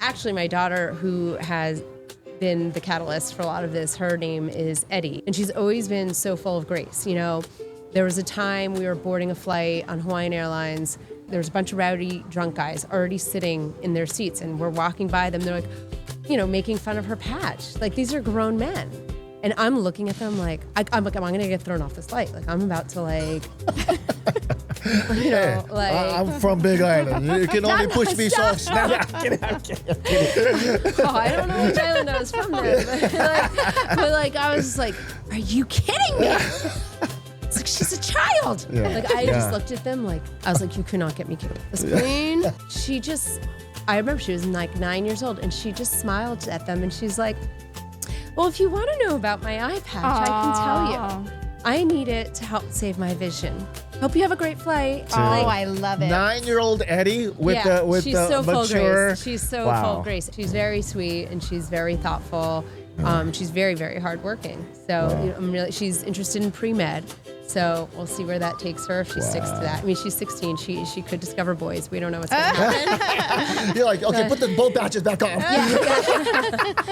Actually, my daughter, who has been the catalyst for a lot of this, her name is Eddie, and she's always been so full of grace. You know, there was a time we were boarding a flight on Hawaiian Airlines. There was a bunch of rowdy, drunk guys already sitting in their seats, and we're walking by them. They're like, you know, making fun of her patch. Like, these are grown men. And I'm looking at them like, I'm going to get thrown off this flight. Like, I'm about to, like, you know, like. I'm from Big Island. You can only push me so slow. I'm kidding. Oh, I don't know which island I was from there. But like, I was like, are you kidding me? It's like, she's a child. Yeah. Like, I just looked at them like, I was like, you could not get me killed. This queen, she just, I remember she was like 9 years old, and she just smiled at them, and she's like, well, if you want to know about my eye patch, I can tell you. I need it to help save my vision. Hope you have a great flight. Oh, I love it. 9-year-old Eddie with she's the so full of mature. grace. She's so full of grace. She's very sweet, and she's very thoughtful. She's very, very hardworking. So she's interested in pre-med. So we'll see where that takes her if she sticks to that. I mean, she's 16. She could discover boys. We don't know what's going to happen. You're like, okay, put the both patches back on.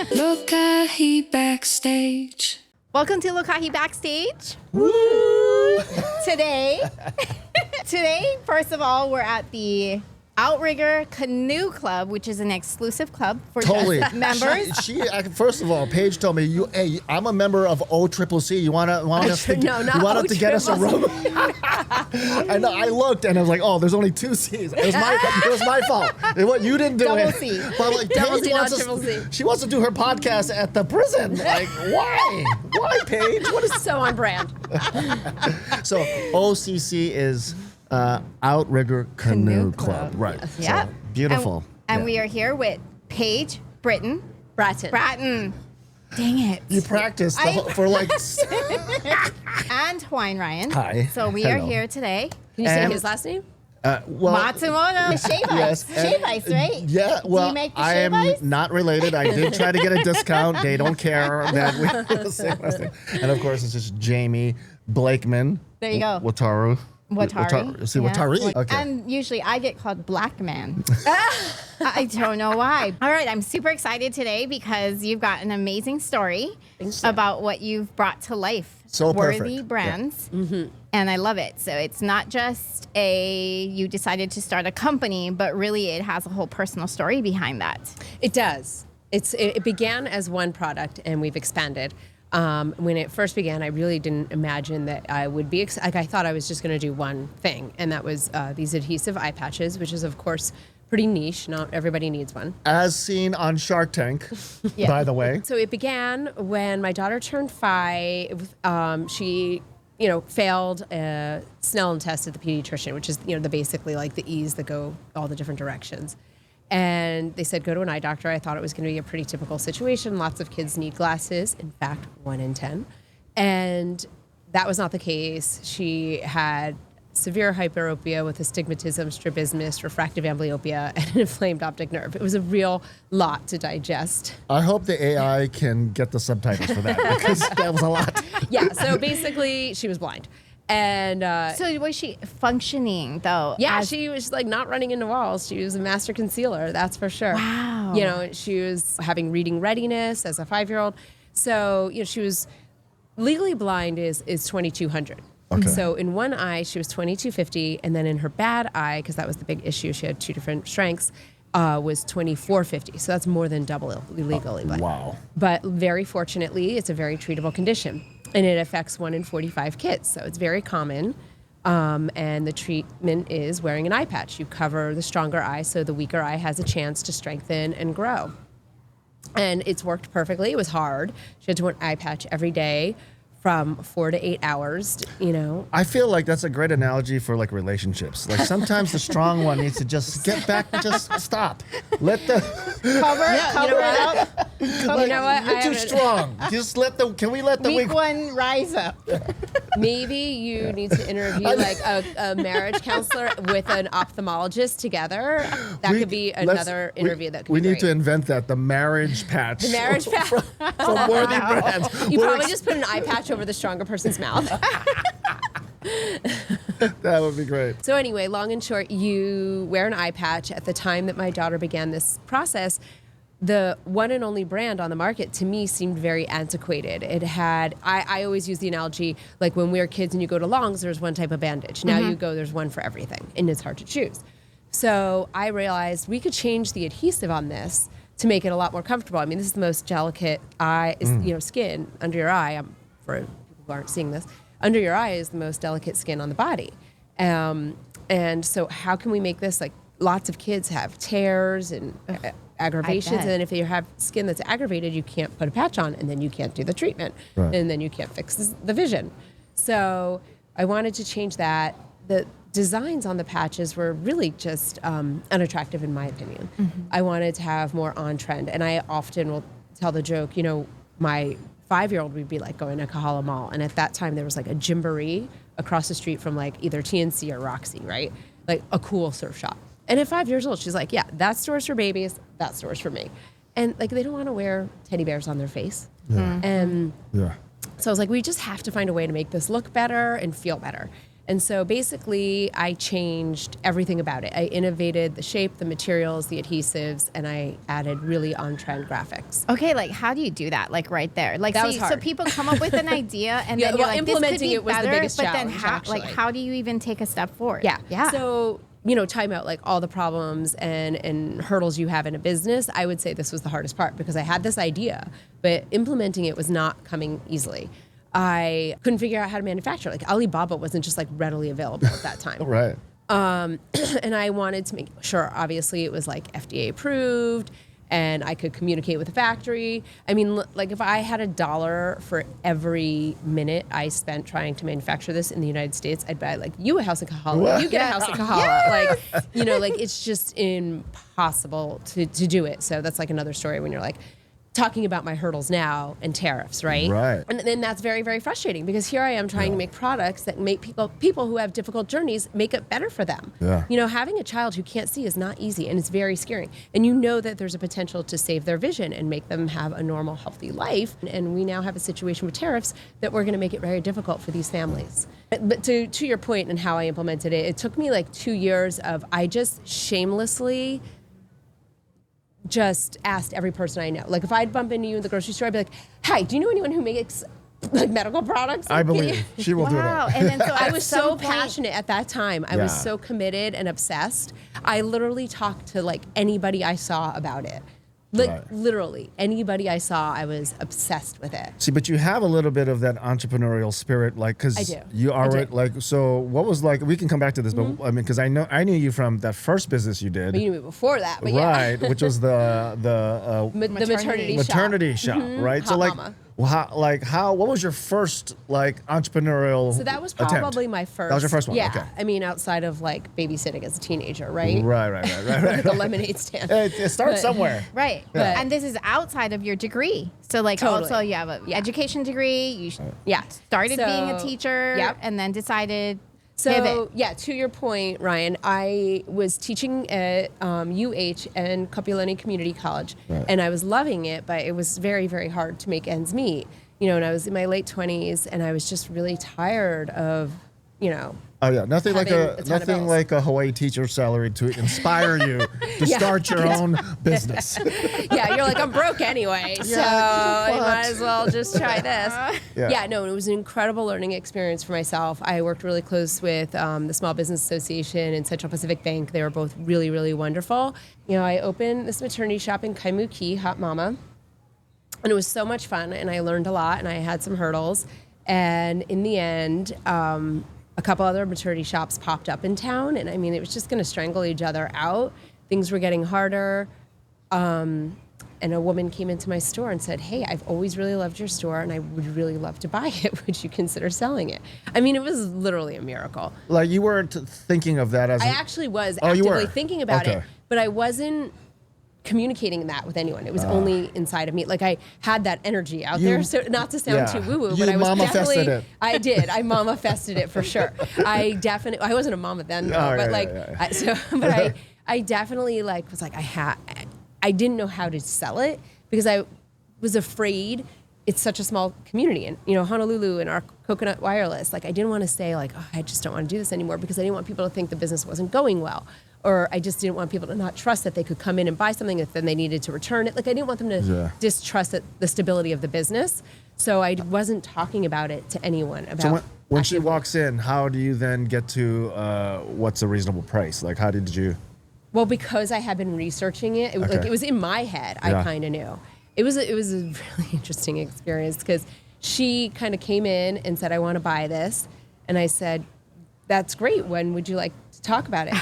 Lokahi Backstage. Welcome to Lokahi Backstage. Woo! Today, first of all, we're at the Outrigger Canoe Club, which is an exclusive club for just members. First of all, Paige told me, hey, I'm a member of OCCC. You want us to get us a room? And I looked and I was like, oh, there's only 2 C's. It was my fault. You didn't do Double it. C. But like, Double Paige C, not triple C. She wants to do her podcast at the prison. Like, why? Why, Paige? What is So on brand. So OCC is Outrigger Canoe Club. Right. Yeah. So, beautiful. And we are here with Paige Brattin. Dang it. You practiced for like. And Hawaiian. Hi. So we are here today. Can you say his last name? Matsumoto. Shave ice. Shave ice, right? Yeah, well, Do you make the I shave am ice? not related. I did try to get a discount. They don't care that we have the same last name. And of course, it's just Jamie Blakeman. There you go. Watari. Yeah. Okay. And usually I get called Blackman. I don't know why. All right, I'm super excited today because you've got an amazing story about what you've brought to life. So perfect. Worthy brands. Yeah. Mm-hmm. And I love it. So it's not just you decided to start a company, but really it has a whole personal story behind that. It does. It began as one product, and we've expanded. When it first began, I really didn't imagine that I would be, I thought I was just going to do one thing, and that was these adhesive eye patches, which is, of course, pretty niche. Not everybody needs one. As seen on Shark Tank, by the way. So it began when my daughter turned 5. She, failed a Snellen test at the pediatrician, which is, basically like the E's that go all the different directions. And they said, go to an eye doctor. I thought it was going to be a pretty typical situation. Lots of kids need glasses. In fact, 1 in 10. And that was not the case. She had severe hyperopia with astigmatism, strabismus, refractive amblyopia, and an inflamed optic nerve. It was a real lot to digest. I hope the AI can get the subtitles for that, because that was a lot. Yeah, so basically, she was blind. And so was she functioning though? Yeah, she was like not running into walls. She was a master concealer, that's for sure. Wow. She was having reading readiness as a 5-year-old. So, she was legally blind is 2200. Okay. So in one eye, she was 2250, and then in her bad eye, because that was the big issue, she had 2 different strengths, was 2450. So that's more than double legally blind. Wow. But very fortunately, it's a very treatable condition. And it affects 1 in 45 kids, so it's very common. And the treatment is wearing an eye patch. You cover the stronger eye so the weaker eye has a chance to strengthen and grow. And it's worked perfectly. It was hard. She had to wear an eye patch every day from 4 to 8 hours, I feel like that's a great analogy for like relationships. Like sometimes the strong one needs to just get back, just stop. Let the cover it up. You're too strong. Just can we let the weak one rise up? Maybe you need to interview like a marriage counselor with an ophthalmologist together. That could be another interview that could we be need great. to invent that, the marriage patch. The marriage patch. From Worthy Brands. You probably just put an eye patch over the stronger person's mouth. That would be great. So anyway, long and short, you wear an eye patch. At the time that my daughter began this process, the one and only brand on the market to me seemed very antiquated. It had, I always use the analogy, like when we were kids and you go to Long's, there's one type of bandage. Now you go, there's one for everything, and it's hard to choose. So I realized we could change the adhesive on this to make it a lot more comfortable. I mean, this is the most delicate skin under your eye. For people who aren't seeing this, under your eye is the most delicate skin on the body. And so how can we make this, like, lots of kids have tears and aggravations, and then if you have skin that's aggravated, you can't put a patch on, and then you can't do the treatment, and then you can't fix the vision. So I wanted to change that. The designs on the patches were really just unattractive in my opinion. I wanted to have more on trend, and I often will tell the joke, my 5-year-old would be like going to Kahala Mall, and at that time there was like a Gymboree across the street from like either TNC or Roxy, right? Like a cool surf shop. And at 5 years old, she's like, yeah, that store's for babies, that store's for me. And like, they don't want to wear teddy bears on their face. And so I was like, we just have to find a way to make this look better and feel better. And so basically I changed everything about it. I innovated the shape, the materials, the adhesives, and I added really on-trend graphics. Okay, like how do you do that? Like right there, like that was hard. So people come up with an idea, and then you're like, implementing this could be it was better, the biggest but challenge. then how, actually. like, how do you even take a step forward? Yeah. So time out like all the problems and hurdles you have in a business. I would say this was the hardest part because I had this idea, but implementing it was not coming easily. I couldn't figure out how to manufacture. Like Alibaba wasn't just like readily available at that time. Right. And I wanted to make sure, obviously, it was like FDA approved and I could communicate with the factory. I mean, like if I had $1 for every minute I spent trying to manufacture this in the United States, I'd buy like you a house in Kahala, What? you get a house in Kahala. Like, like it's just impossible to do it. So that's like another story when you're like, talking about my hurdles now and tariffs, right? Right. And then that's very, very frustrating because here I am trying to make products that make people who have difficult journeys make it better for them. Yeah. Having a child who can't see is not easy and it's very scary. And you know that there's a potential to save their vision and make them have a normal, healthy life. And we now have a situation with tariffs that we're going to make it very difficult for these families. But to your point and how I implemented it, it took me like 2 years of I just shamelessly just asked every person I know. Like if I'd bump into you in the grocery store, I'd be like, hi, do you know anyone who makes like medical products? I believe she will do that. And then so I was so passionate at that time. I was so committed and obsessed. I literally talked to like anybody I saw about it. Like literally anybody I saw, I was obsessed with it. See, but you have a little bit of that entrepreneurial spirit, like, because you are like. So, what was like? We can come back to this, but I mean, because I knew you from that first business you did. But you knew me before that, but right? Which was the maternity shop, right? Hot so, like, mama. What was your first like entrepreneurial? So that was attempt? probably my first. That was your first one. Yeah, Okay. I mean, outside of like babysitting as a teenager, right? Right. Like a lemonade stand. It starts somewhere. Right. Yeah. And this is outside of your degree. So like Totally. also you have an education degree. You started So, being a teacher and then decided pivot. To your point, Ryan, I was teaching at UH and Kapiolani Community College, and I was loving it, but it was very, very hard to make ends meet. And I was in my late 20s, and I was just really tired of, Oh yeah, nothing like having like a Hawaii teacher salary to inspire you to start your own business. Yeah, you're like, I'm broke anyway, so I might as well just try this. No, it was an incredible learning experience for myself. I worked really close with the Small Business Association and Central Pacific Bank. They were both really, really wonderful. I opened this maternity shop in Kaimuki, Hot Mama, and it was so much fun, and I learned a lot, and I had some hurdles, and in the end, a couple other maternity shops popped up in town, and I mean, it was just going to strangle each other out. Things were getting harder. And a woman came into my store and said, hey, I've always really loved your store, and I would really love to buy it. Would you consider selling it? I mean, it was literally a miracle. Like you weren't thinking of that as I actually was actively thinking about it, Okay. but I wasn't communicating that with anyone. It was only inside of me. Like I had that energy out there. So not to sound too woo-woo, but I was definitely, it. I did. I mama-fested it for sure. I wasn't a mama then, though, but I definitely was like, I didn't know how to sell it because I was afraid it's such a small community, and Honolulu and our Coconut Wireless. Like I didn't want to say like, oh, I just don't want to do this anymore because I didn't want people to think the business wasn't going well, or I just didn't want people to not trust that they could come in and buy something if then they needed to return it. Like I didn't want them to distrust the stability of the business. So I wasn't talking about it to anyone. About when she walks in, how do you then get to what's a reasonable price? Like how did you? Well, because I had been researching it, like it was in my head. I kind of knew. It was a really interesting experience because she kind of came in and said, "I want to buy this," and I said, "That's great. When would you like to talk about it?"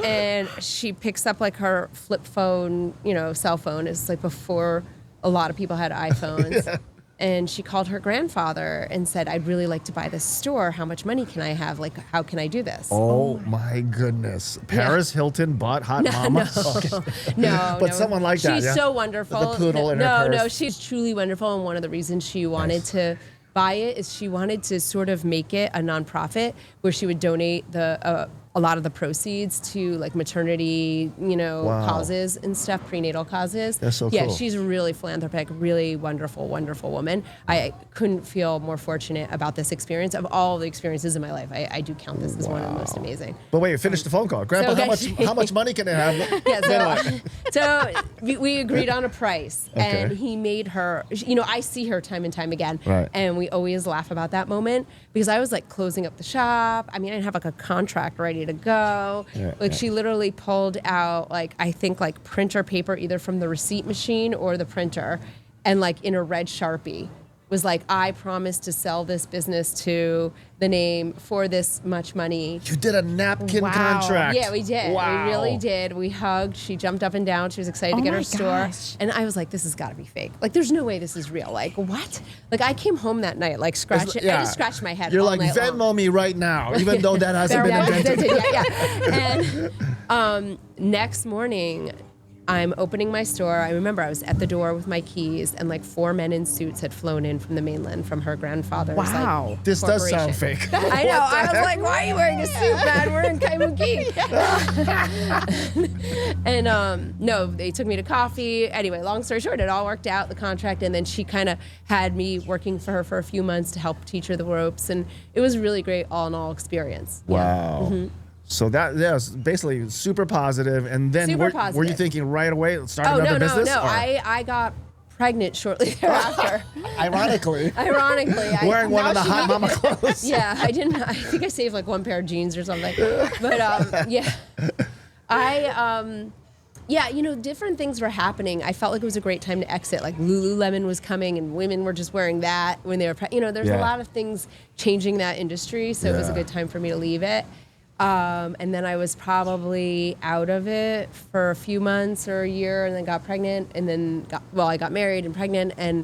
And she picks up like her flip phone, cell phone. It's like before a lot of people had iPhones. Yeah. And she called her grandfather and said, "I'd really like to buy this store. How much money can I have? Like, how can I do this?" Oh my goodness. Paris Hilton bought Hot Mama? No. But someone like that, She's so wonderful. With the poodle in her purse. No, she's truly wonderful. And one of the reasons she wanted to buy it is she wanted to sort of make it a nonprofit where she would donate a lot of the proceeds to like maternity, causes and stuff, prenatal causes. That's so cool. Yeah, she's really philanthropic, really wonderful, wonderful woman. I couldn't feel more fortunate about this experience. Of all the experiences in my life, I do count this as one of the most amazing. But wait, finish the phone call. Grandpa, how much money can I have? Yeah, so we agreed on a price, and he made her, I see her time and time again, and we always laugh about that moment because I was like closing up the shop. I mean, I didn't have like a contract ready to go. She literally pulled out I think printer paper either from the receipt machine or the printer, and like in a red Sharpie was like, "I promise to sell this business to the name for this much money." You did a napkin contract. Yeah, we did. Wow. We really did. We hugged. She jumped up and down. She was excited to get her store. And I was like, this has got to be fake. Like, there's no way this is real. Like, what? Like, I came home that night, like, scratching. I just scratched my head. You're all like, night Venmo long. me right now, even though that hasn't been invented. And next morning, I'm opening my store. I remember I was at the door with my keys, and like 4 men in suits had flown in from the mainland from her grandfather's. Wow. This does sound fake. I know. I was like, "Why are you wearing a suit, man? We're in Kaimuki." And no, they took me to coffee. Anyway, long story short, it all worked out, the contract, and then she kind of had me working for her for a few months to help teach her the ropes, and it was a really great all-in-all experience. Wow. Yeah. So that was basically super positive. And then were you thinking right away, start another business? No. I got pregnant shortly thereafter. Ironically. Wearing one of the Hot Mama clothes. Yeah, I didn't. I think I saved like one pair of jeans or something. But different things were happening. I felt like it was a great time to exit. Like Lululemon was coming, and women were just wearing that when they were. There's a lot of things changing that industry, so it was a good time for me to leave it. And then I was probably out of it for a few months or a year, and then got pregnant, and then I got married and pregnant, and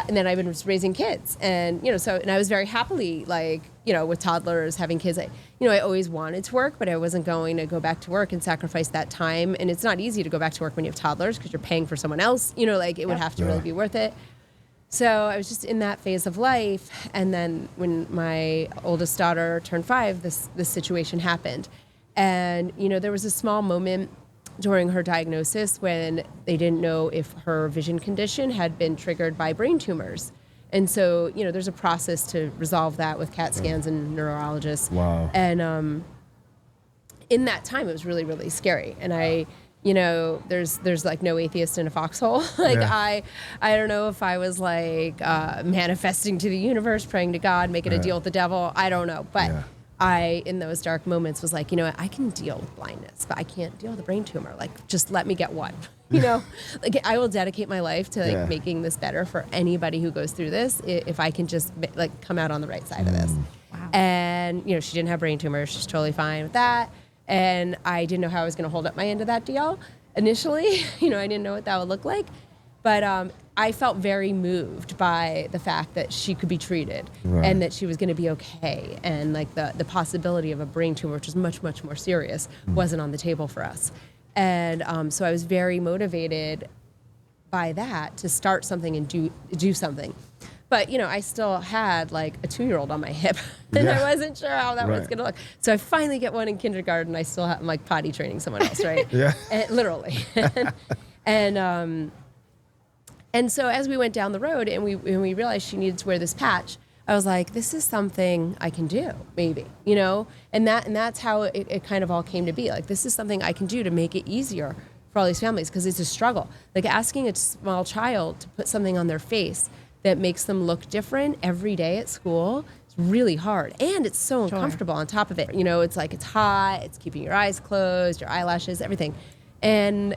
then I've been raising kids, and and I was very happily with toddlers, having kids. I always wanted to work, but I wasn't going to go back to work and sacrifice that time. And it's not easy to go back to work when you have toddlers because you're paying for someone else. It would have to really be worth it. So I was just in that phase of life, and then when my oldest daughter turned 5, this situation happened. And there was a small moment during her diagnosis when they didn't know if her vision condition had been triggered by brain tumors. And so there's a process to resolve that with CAT scans and neurologists. Wow. And in that time, it was really, really scary. And there's like no atheist in a foxhole. I don't know if I was like manifesting to the universe, praying to God, making a deal with the devil. I don't know. But I, in those dark moments, was like, I can deal with blindness, but I can't deal with a brain tumor. Like, just let me get one. I will dedicate my life to making this better for anybody who goes through this if I can just come out on the right side of this. Wow. And, she didn't have brain tumors. She's totally fine with that. And I didn't know how I was going to hold up my end of that deal initially. I didn't know what that would look like. But I felt very moved by the fact that she could be treated and that she was going to be okay. And like the possibility of a brain tumor, which is much, much more serious, wasn't on the table for us. And so I was very motivated by that to start something and do something. But, I still had like a 2-year-old on my hip and I wasn't sure how that was going to look. So I finally get one in kindergarten. I still have, I'm like potty training someone else, right? Yeah. And, literally. and And so as we went down the road and we realized she needed to wear this patch, I was like, this is something I can do, maybe, you know? And that's how it kind of all came to be. Like, this is something I can do to make it easier for all these families, because it's a struggle. Like, asking a small child to put something on their face that makes them look different every day at school is really hard. And it's so uncomfortable on top of it. You know, it's like, it's hot, it's keeping your eyes closed, your eyelashes, everything. And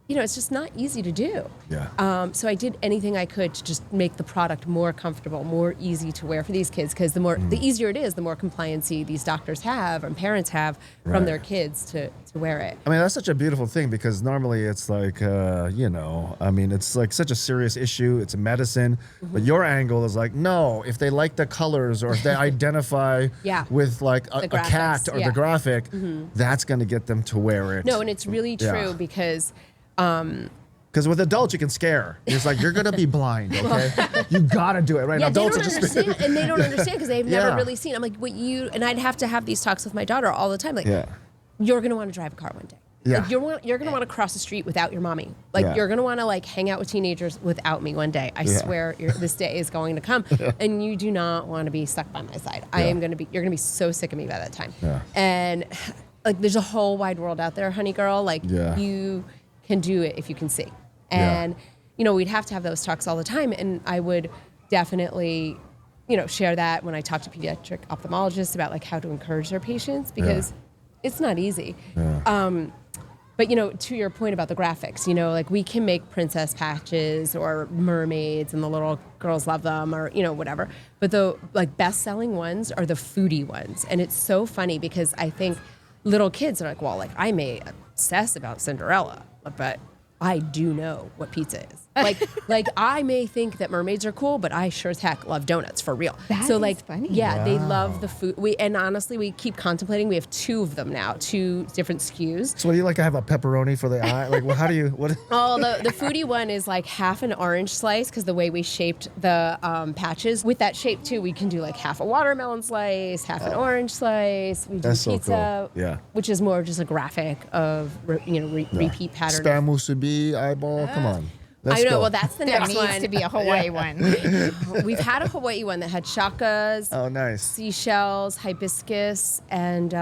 you know, it's just not easy to do. Yeah. So I did anything I could to just make the product more comfortable, more easy to wear for these kids, because the easier it is, the more compliancy these doctors have and parents have from their kids to wear it. I mean, that's such a beautiful thing, because normally it's like, you know, I mean, it's like such a serious issue. It's a medicine. But your angle is like, no, if they like the colors or if they identify with like a cat or the graphic, that's going to get them to wear it. No, and it's really true because... Because with adults, you can scare. It's like, you're going to be blind, okay? You got to do it, right? Yeah, adults they don't understand, and they don't understand because they've never really seen. I'm like, and I'd have to have these talks with my daughter all the time. Like, you're going to want to drive a car one day. Yeah. Like, you're going to want to cross the street without your mommy. Like, you're going to want to like hang out with teenagers without me one day. I swear this day is going to come. And you do not want to be stuck by my side. You're going to be so sick of me by that time. Yeah. And like, there's a whole wide world out there, honey girl. Like, you can do it if you can see. And, you know, we'd have to have those talks all the time. And I would definitely, you know, share that when I talk to pediatric ophthalmologists about like how to encourage their patients, because it's not easy. But, you know, to your point about the graphics, you know, like we can make princess patches or mermaids and the little girls love them, or, you know, whatever. But the like best-selling ones are the foodie ones. And it's so funny because I think little kids are like, well, like I may obsess about Cinderella, but I do know what pizza is. Like I may think that mermaids are cool, but I sure as heck love donuts for real. That so is like, funny. yeah, they love the food. And honestly, we keep contemplating. We have 2 of them now, 2 different SKUs. So what do you like to have a pepperoni for the eye? Like, well, how do you, what? Oh, the foodie one is like half an orange slice, because the way we shaped the patches. With that shape too, we can do like half a watermelon slice, half an orange slice. We do That's so pizza, cool. Yeah. which is more just a graphic of repeat pattern. Spam musubi, eyeball, come on. Let's I know. go. Well, that's the There next needs one. to be a Hawaii one. We've had a Hawaii one that had shakas, Oh, nice. seashells, hibiscus, and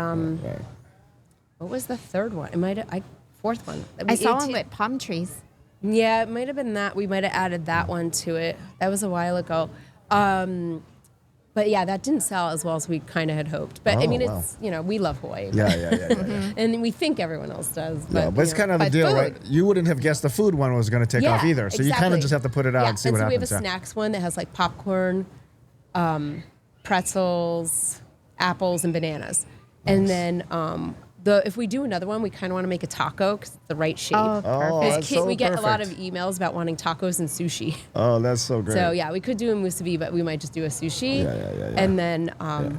what was the third one? It might have, fourth one. I saw one with palm trees. Yeah, it might have been that. We might have added that one to it. That was a while ago. But yeah, that didn't sell as well as we kind of had hoped. But I mean, it's, you know, we love Hawaii. Yeah. And we think everyone else does. But, But it's kind of the deal, right? You wouldn't have guessed the food one was going to take off either. So you kind of just have to put it out and see what happens. We have a snacks one that has like popcorn, pretzels, apples, and bananas. Nice. And then if we do another one, we kind of want to make a taco because it's the right shape. Oh, perfect. That's so we get a lot of perfect. emails about wanting tacos and sushi. Oh, that's so great. So yeah, we could do a musubi, but we might just do a sushi. Yeah. And then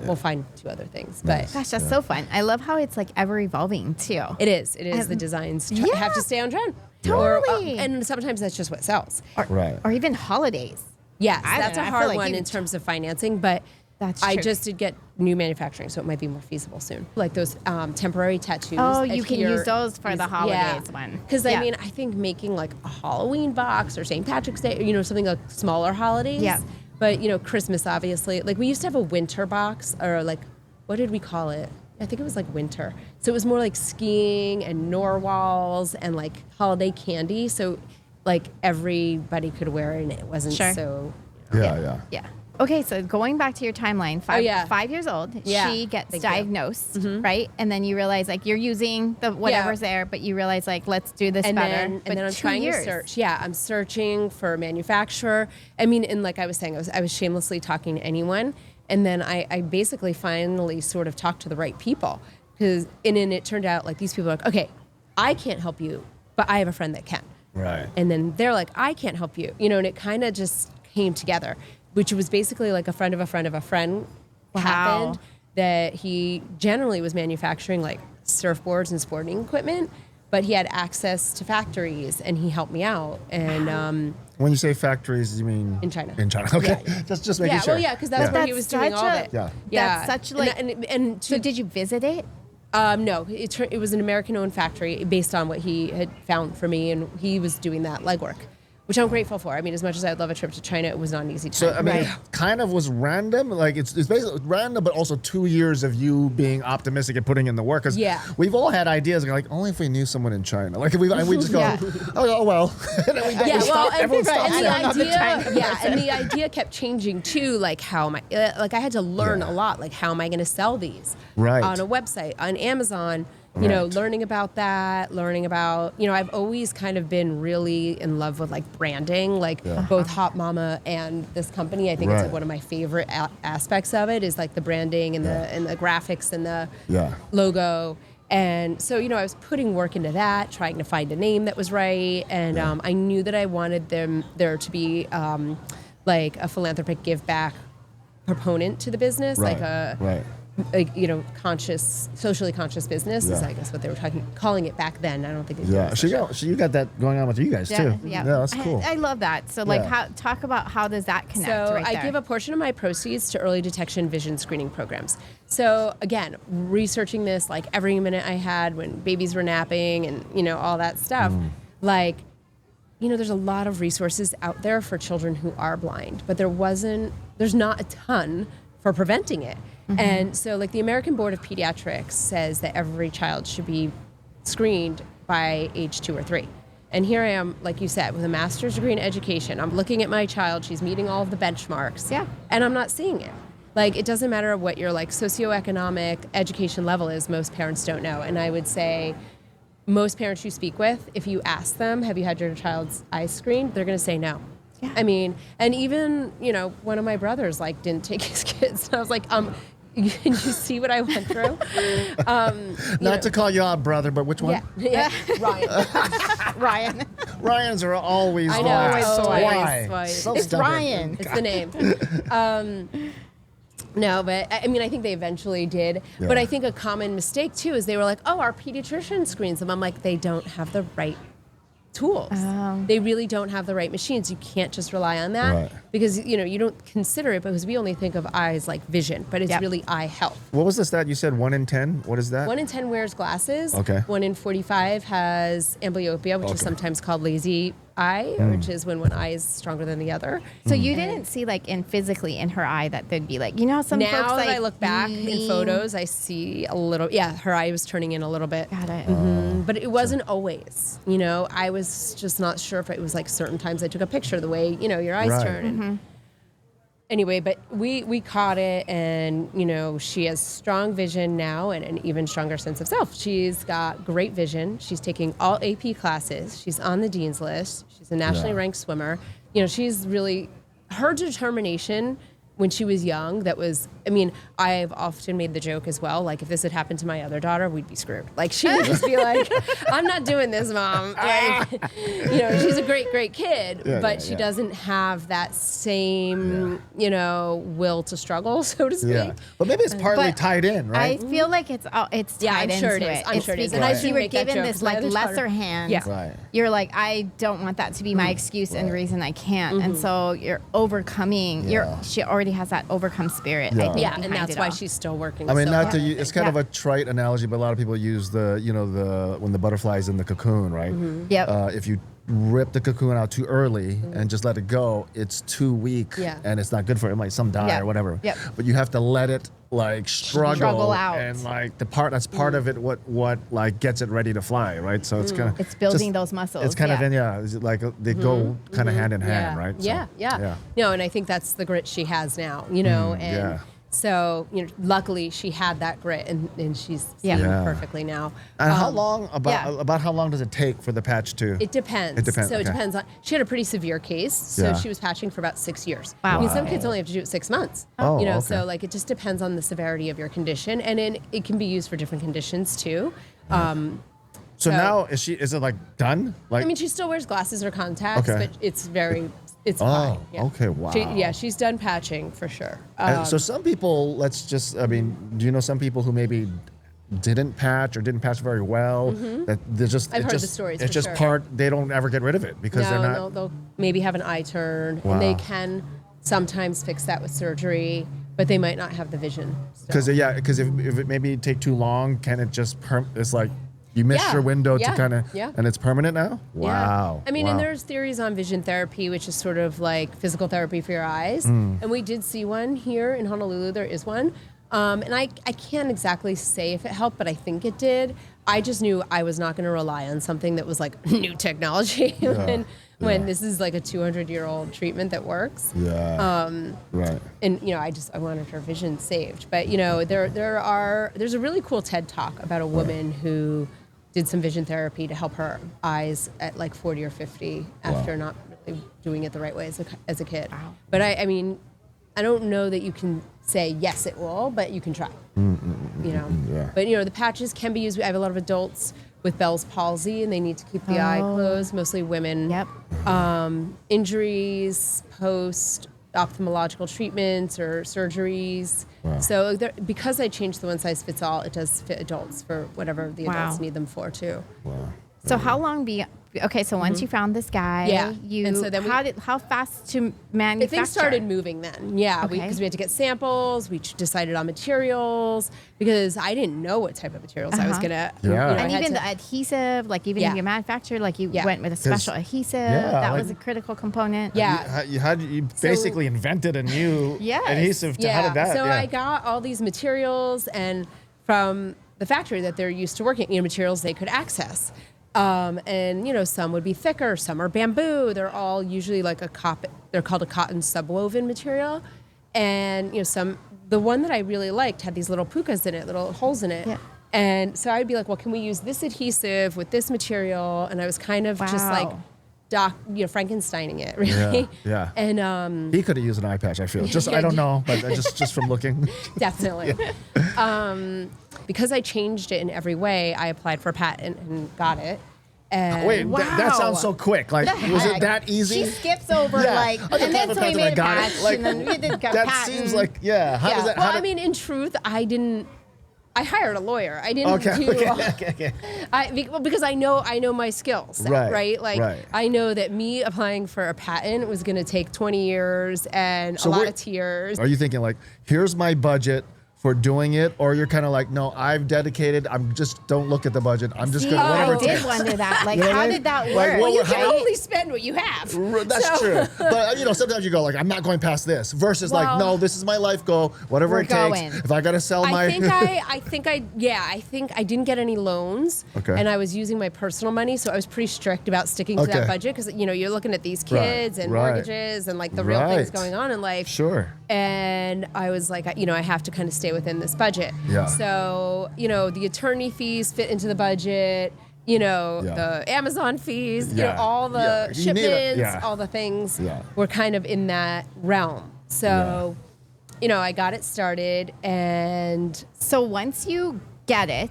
we'll find 2 other things. But Gosh, that's so fun. I love how it's like ever evolving too. it is. The designs have to stay on trend. Totally. And sometimes that's just what sells. Or even holidays. Yes, I that's don't a know, I feel hard like one you- in terms of financing, but That's I true. just did get new manufacturing, so it might be more feasible soon. Like those temporary tattoos. Oh, you can use those for the holidays one. Because I mean, I think making like a Halloween box or St. Patrick's Day, you know, something like smaller holidays. Yeah. But you know, Christmas obviously. Like we used to have a winter box, or like, what did we call it? I think it was like winter. So it was more like skiing and narwhals and like holiday candy. So like everybody could wear it and it wasn't so. Yeah. Yeah. Okay, so going back to your timeline, 5 years old, she gets diagnosed, right? And then you realize like you're using the whatever's there, but you realize like let's do this better. And then I'm trying to search. Yeah, I'm searching for a manufacturer. I mean, and like I was saying, I was shamelessly talking to anyone, and then I basically finally sort of talked to the right people, and then it turned out like these people are like, okay, I can't help you, but I have a friend that can. Right. And then they're like, I can't help you, you know, and it kind of just came together, which was basically like a friend of a friend of a friend happened, that he generally was manufacturing like surfboards and sporting equipment, but he had access to factories and he helped me out. And when you say factories, you mean in China. In China, okay. Yeah. Just making sure. Well, yeah, because that's where he was doing all of it. Yeah. That's such like. So did you visit it? No, it was an American-owned factory based on what he had found for me, and he was doing that legwork. which I'm grateful for. I mean, as much as I'd love a trip to China, it was not an easy time. So, I mean, it kind of was random. Like, it's basically random, but also 2 years of you being optimistic and putting in the work. Because we've all had ideas, like, only if we knew someone in China. Like, if we just go, oh, well. And then everyone stops and the idea kept changing, too. Like, how am I, like, I had to learn a lot. Like, how am I going to sell these? Right. On a website, on Amazon. You know, learning about, I've always kind of been really in love with like branding, like both Hot Mama and this company. I think it's like one of my favorite aspects of it is like the branding and the graphics and the logo. And so, I was putting work into that, trying to find a name that was right. And I knew that I wanted there to be like a philanthropic give back proponent to the business, socially conscious business is I guess what they were calling it back then. I don't think they did. So you got that going on with you guys too. Yeah, that's cool. I love that. So talk about how does that connect? So right I there? give a portion of my proceeds to early detection vision screening programs. So again, researching this like every minute I had when babies were napping and all that stuff, there's a lot of resources out there for children who are blind, but there's not a ton for preventing it. And so like the American Board of Pediatrics says that every child should be screened by age 2 or 3. And here I am, like you said, with a master's degree in education. I'm looking at my child. She's meeting all of the benchmarks. Yeah. And I'm not seeing it. Like, it doesn't matter what your like socioeconomic education level is. Most parents don't know. And I would say most parents you speak with, if you ask them, have you had your child's eyes screened? They're going to say no. Yeah. I mean, and even, one of my brothers like didn't take his kids. And I was like, can you see what I went through? Not to call you out, brother, but which one? Yeah. Ryan. Ryans are always I know. Why? So it's stubborn. Ryan. It's the name. No, but I mean, I think they eventually did. Yeah. But I think a common mistake too is they were like, "Oh, our pediatrician screens them." I'm like, they don't have the right tools. They really don't have the right machines. You can't just rely on that because you don't consider it because we only think of eyes like vision, but it's really eye health. What was the stat you said? 1 in 10. What is that? 1 in 10 wears glasses. Okay. 1 in 45 has amblyopia, which is sometimes called lazy eye, which is when one eye is stronger than the other. So you didn't see like physically in her eye that there'd be like, some now folks like that I look back in photos, I see a little, her eye was turning in a little bit. Got it. But it wasn't always, I was just not sure if it was like certain times I took a picture the way, your eyes turn. Anyway, but we caught it and, she has strong vision now and an even stronger sense of self. She's got great vision. She's taking all AP classes. She's on the dean's list. She's a nationally ranked swimmer. She's really, her determination when she was young, that was, I've often made the joke as well, like if this had happened to my other daughter, we'd be screwed. Like she would just be like, I'm not doing this, Mom. Like, she's a great, great kid, but she doesn't have that same, will to struggle, so to speak. Yeah. But maybe it's partly tied in, right? I feel like it's tied I'm sure into it is. it. I'm sure it is. And I as you shouldn't were make that given joke, this 'cause my like other lesser daughter- hand, Right. you're like, I don't want that to be my excuse and reason I can't. And so you're overcoming. She already has that overcome spirit. I think, and that's why she's still working. I mean, so not hard. to use, it's kind of a trite analogy, but a lot of people use the when the butterfly's in the cocoon, right? Yep. If you rip the cocoon out too early and just let it go, it's too weak and it's not good for it. It might some die or whatever. Yep. But you have to let it like struggle out, and like that's part of it. What like gets it ready to fly, right? So it's kind of it's building those muscles. It's kind of it's like they go kind of hand in hand, right? So, yeah. No, and I think that's the grit she has now. And. So, luckily she had that grit and she's seeing perfectly now. And how long, about how long does it take for the patch to? It depends. It depends. So it depends on, she had a pretty severe case. So she was patching for about 6 years. Wow. Some kids only have to do it 6 months. Okay. So like it just depends on the severity of your condition. And it can be used for different conditions too. So now is it like done? Like she still wears glasses or contacts, but it's fine. Yeah. Okay, wow. She's done patching for sure. And so some people, do you know some people who maybe didn't patch or didn't patch very well? That they're just I've heard the stories. It's for just sure. they don't ever get rid of it because they're not. They'll maybe have an eye turn, Wow. and they can sometimes fix that with surgery, but they might not have the vision. Because if it maybe take too long, can it just it's like You missed Yeah. your window to Yeah. kind of, Yeah. and it's permanent now? Yeah. Wow. I mean, wow. and there's theories on vision therapy, which is sort of like physical therapy for your eyes. And we did see one here in Honolulu. There is one. And I can't exactly say if it helped, but I think it did. I just knew I was not going to rely on something that was like new technology when this is like a 200-year-old treatment that works. Yeah. Right. And I wanted her vision saved. But there's a really cool TED talk about a woman who did some vision therapy to help her eyes at like 40 or 50 after not really doing it the right way as a kid. Wow. But I mean, I don't know that you can say yes it will, but you can try. Yeah. But the patches can be used. I have a lot of adults with Bell's palsy, and they need to keep the eye closed. Mostly women. Yep. Injuries, post ophthalmological treatments or surgeries. Wow. So because I changed the one size fits all, it does fit adults for whatever the adults Wow. need them for too. Wow. So how long okay, so once you found this guy, Yeah. And so then how fast to I manufacture? think started moving then. Yeah, Okay. because we had to get samples. We decided on materials because I didn't know what type of materials I was gonna. Yeah. I And had even to- the adhesive, like even if you manufacture, like you Yeah. went with a special adhesive, yeah, that like- was a critical component. Yeah. You basically invented a new Yes. adhesive. How did that? So yeah. I got all these materials and from the factory that they're used to working, materials they could access. And some would be thicker, some are bamboo. They're all usually like they're called a cotton subwoven material. And the one that I really liked had these little pukas in it, little holes in it. Yeah. And so I'd be like, well, can we use this adhesive with this material? And I was kind of just like Frankensteining it, really. Yeah. And He could have used an eye patch, I feel. I don't know, but just from looking. definitely. Because I changed it in every way, I applied for a patent and got it. And Wait, that sounds so quick. Like, The was heck? it that easy? She skips over Yeah. like, I just and then have a so we patent, made I a got it. patch, Like, and then we did that patent. seems like, yeah. How does that? Well, I mean, in truth, I hired a lawyer. I didn't Okay. because I know my skills, right? Like right. I know that me applying for a patent was going to take 20 years and a lot of tears. Are you thinking like, here's my budget for doing it, or you're kind of like, no, I've dedicated. I'm just don't look at the budget. I'm just See, gonna whatever I it did takes. wonder that. Like, You know what how I mean? did that Like, work? what You would- can how- only spend what you have. That's true. But sometimes you go like, I'm not going past this. Versus like, Well, no, this is my life goal. Whatever we're it takes. going. If I gotta sell my. I think I didn't get any loans. Okay. And I was using my personal money, so I was pretty strict about sticking to Okay. that budget because you're looking at these kids and right. mortgages and like the real things Right. going on in life. Sure. And I was like, I have to kind of stay within this budget. Yeah. So, the attorney fees fit into the budget, the Amazon fees, Yeah. all the Yeah. You need it. shipments, Yeah. all the things Yeah. were kind of in that realm. So, I got it started and So once you get it,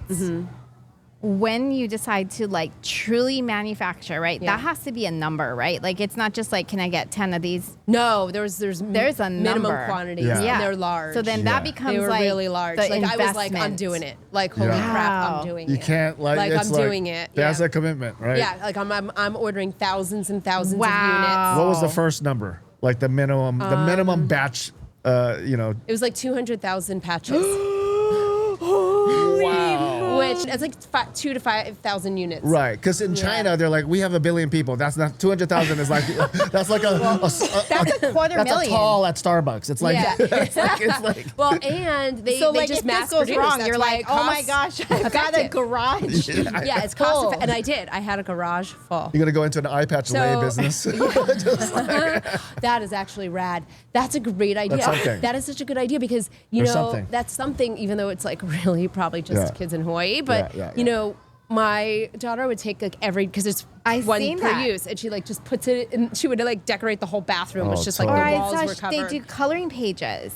when you decide to like truly manufacture, right? Yeah. That has to be a number, right? Like it's not just like, can I get 10 of these? no, there's There's a minimum number. quantities Yeah. and they're large. So then Yeah. that becomes they were like really large. the Like I was like, I'm investment. doing it. Like holy Yeah. crap, Wow. I'm doing You it. can't like I'm it's doing it. That's yeah. a commitment, right? Yeah, like I'm ordering thousands and thousands Wow. of units. What was the first number? Like the minimum batch. It was like 200,000 patches. Wow. Which it's like 2,000 to 5,000 units. Right, because in China they're like, we have 1 billion people. That's not 200,000 is like that's like That's a quarter that's million. a tall at Starbucks. It's like Yeah. it's like Well, and they So they like just if this mass goes produce. wrong, That's you're why like, it oh my costs gosh, I've got a effective. garage. Yeah, it's full. cost, and I did. I had a garage full. you're gonna go into an eye patch lay So- business. That is actually rad. That's a great idea. That's something. That is such a good idea because There's something. that's something. Even though it's like really probably just Yeah. kids in Hawaii, but Yeah. my daughter would take like because it's I've one seen per that. use, and she like just puts it in. She would like decorate the whole bathroom. It was Oh, just totally. like Or the I walls saw were covered. they do coloring pages.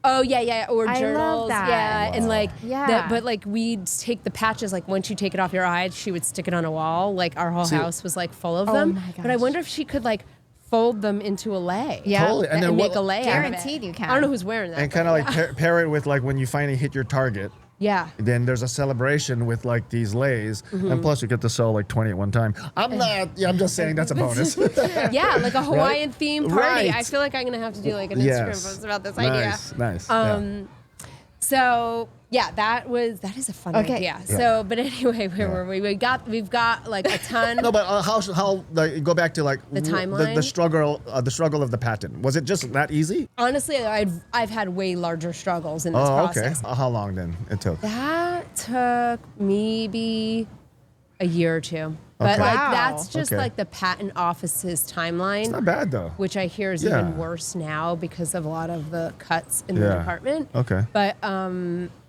Oh yeah, or I love journals, that. yeah, and like Yeah. but like we'd take the patches. Like once you take it off your eye, she would stick it on a wall. Like our whole house was like full of Oh them. my But I gosh. wonder if she could like fold them into a lay. Yeah. Totally. And And, then make what- a lay. out of it. Guaranteed you can. I don't know who's wearing that. and kind of like pair it with like when you finally hit your target. yeah. Then there's a celebration with like these lays, and plus you get to sell like 20 at one time. I'm just saying that's a bonus. Yeah, like a Hawaiian themed party. Right. I feel like I'm gonna have to do like an Yes. Instagram post about this Nice, idea. nice. Yeah. So yeah, that is a fun idea. Yeah. So, but anyway, where were we? We've got like a ton. No, but how like, go back to like The timeline? the struggle of the patent. Was it just that easy? Honestly, I've had way larger struggles in this process. Okay. How long then it took? That took maybe a year or two. But Okay. like Wow. that's just Okay. like the patent office's timeline. It's not bad though. Which I hear is Yeah. even worse now because of a lot of the cuts in the Yeah. department. Okay. But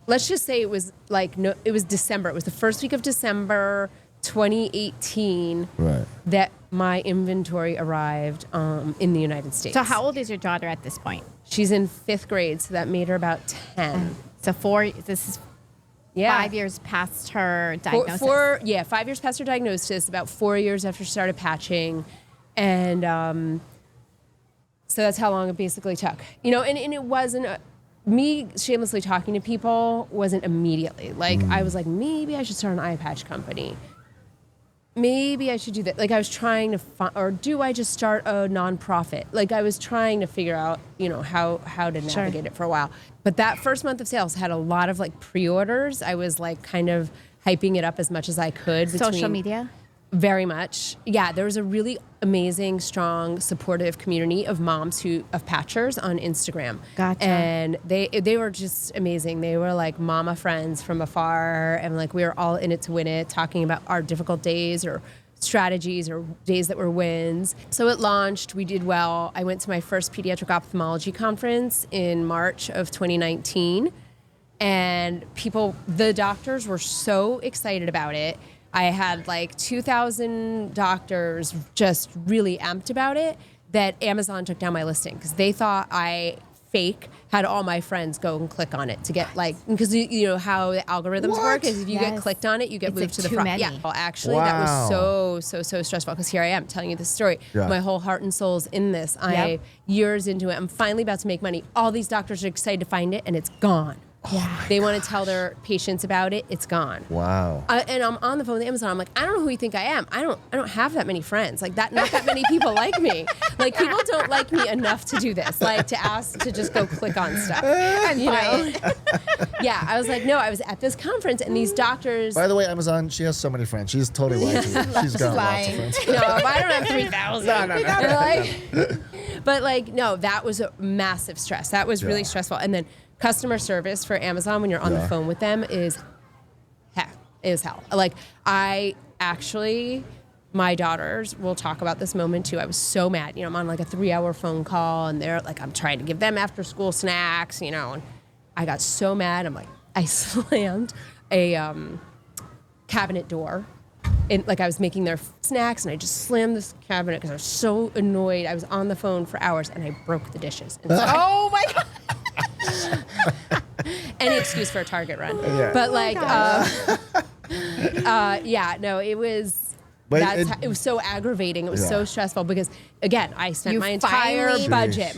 let's just say it was like it was December. It was the first week of December 2018 Right. that my inventory arrived in the United States. So how old is your daughter at this point? She's in 5th grade, so that made her about 10. So this is Yeah. 5 years past her diagnosis. 5 years past her diagnosis, about 4 years after she started patching. And so that's how long it basically took. You know, and it wasn't, me shamelessly talking to people wasn't immediately. Like, I was like, maybe I should start an eye patch company. Maybe I should do that. Like, I was trying to find, or do I just start a nonprofit? Like, I was trying to figure out, you know, how to navigate it for a while. But that first month of sales had a lot of like pre-orders. I was like kind of hyping it up as much as I could. Social media? Very much. Yeah, there was a really amazing, strong, supportive community of moms of patchers on Instagram. Gotcha. And they were just amazing. They were like mama friends from afar, and like we were all in it to win it, talking about our difficult days or strategies or days that were wins. So it launched, we did well. I went to my first pediatric ophthalmology conference in March of 2019, and the doctors were so excited about it. I had like 2,000 doctors just really amped about it that Amazon took down my listing because they thought I had all my friends go and click on it to get like, because you know how the algorithms work is if you get Yes. clicked on it, you get It's moved like to the too front. many. Yeah, well, actually that was so stressful because here I am telling you this story. Yeah. My whole heart and soul's in this. Years into it, I'm finally about to make money. All these doctors are excited to find it and it's gone. Yeah. They want to tell their patients about it. It's gone. Wow. And I'm on the phone with Amazon. I'm like, I don't know who you think I am. I don't have that many friends. Like that, not that many people like me. Like people don't like me enough to do this. Like to ask to just go click on stuff. You know? Yeah. I was like, no. I was at this conference and these doctors. By the way, Amazon, she has so many friends. She's totally lying to you. She's got lots of friends. No, I don't have 3,000. No. But like, no, that was a massive stress. That was really stressful. And then customer service for Amazon when you're on the phone with them is hell. Like my daughters will talk about this moment too. I was so mad. You know, I'm on like a 3-hour phone call and they're like, I'm trying to give them after school snacks, you know, and I got so mad. I'm like, I slammed a cabinet door. And like I was making their snacks and I just slammed this cabinet because I was so annoyed. I was on the phone for hours and I broke the dishes. And so Oh my God. any excuse for a Target run. Yeah. But like, it was. But It was so aggravating. It was so stressful because, again, I spent You my entire finally- budget,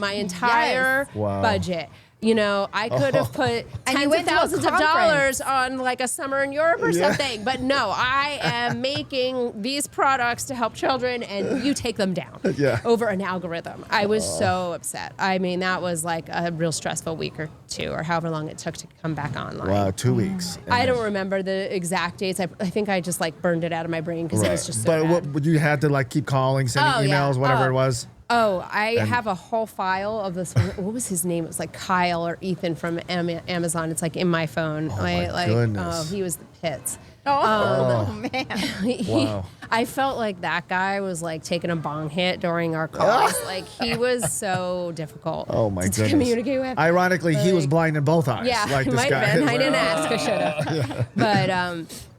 Wow. budget. You know, I could have put And you tens of went to a thousands of conference. dollars on like a summer in Europe or something. But no, I am making these products to help children and you take them down over an algorithm. I was so upset. I mean, that was like a real stressful week or two or however long it took to come back online. Wow, 2 weeks. I don't remember the exact dates. I think I just like burned it out of my brain because it was just so But bad. what you had to like keep calling, sending emails, whatever it was. Oh, I have a whole file of this. What was his name? It was like Kyle or Ethan from Amazon. It's like in my phone. my goodness. Oh, he was the pits. Oh man. Wow. I felt like that guy was like taking a bong hit during our calls. Like he was so difficult Oh my to goodness. communicate with. Ironically, he was blind in both eyes. Yeah, like he this might guy. have been. I didn't ask. I should have. But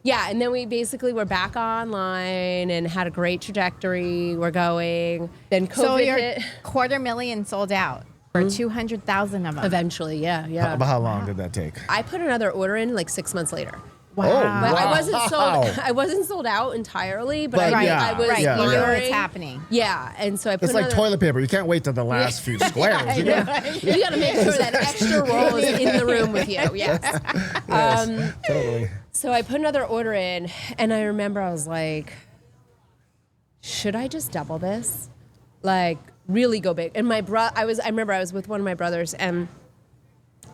and then we basically were back online and had a great trajectory. We're going. Then COVID So your hit. 250,000 sold out for 200,000 of them. Eventually, yeah. About how long did that take? I put another order in like 6 months later. Wow. But Wow. I wasn't sold out entirely, but But I was right. yeah, You knew monitoring. what's happening. Yeah, and so I put It's like another, toilet paper. You can't wait till the last few squares. You know? You got to make sure that extra roll is in the room with you. Yes. Totally. So I put another order in, and I remember I was like, should I just double this? Like really go big. And I remember I was with one of my brothers, and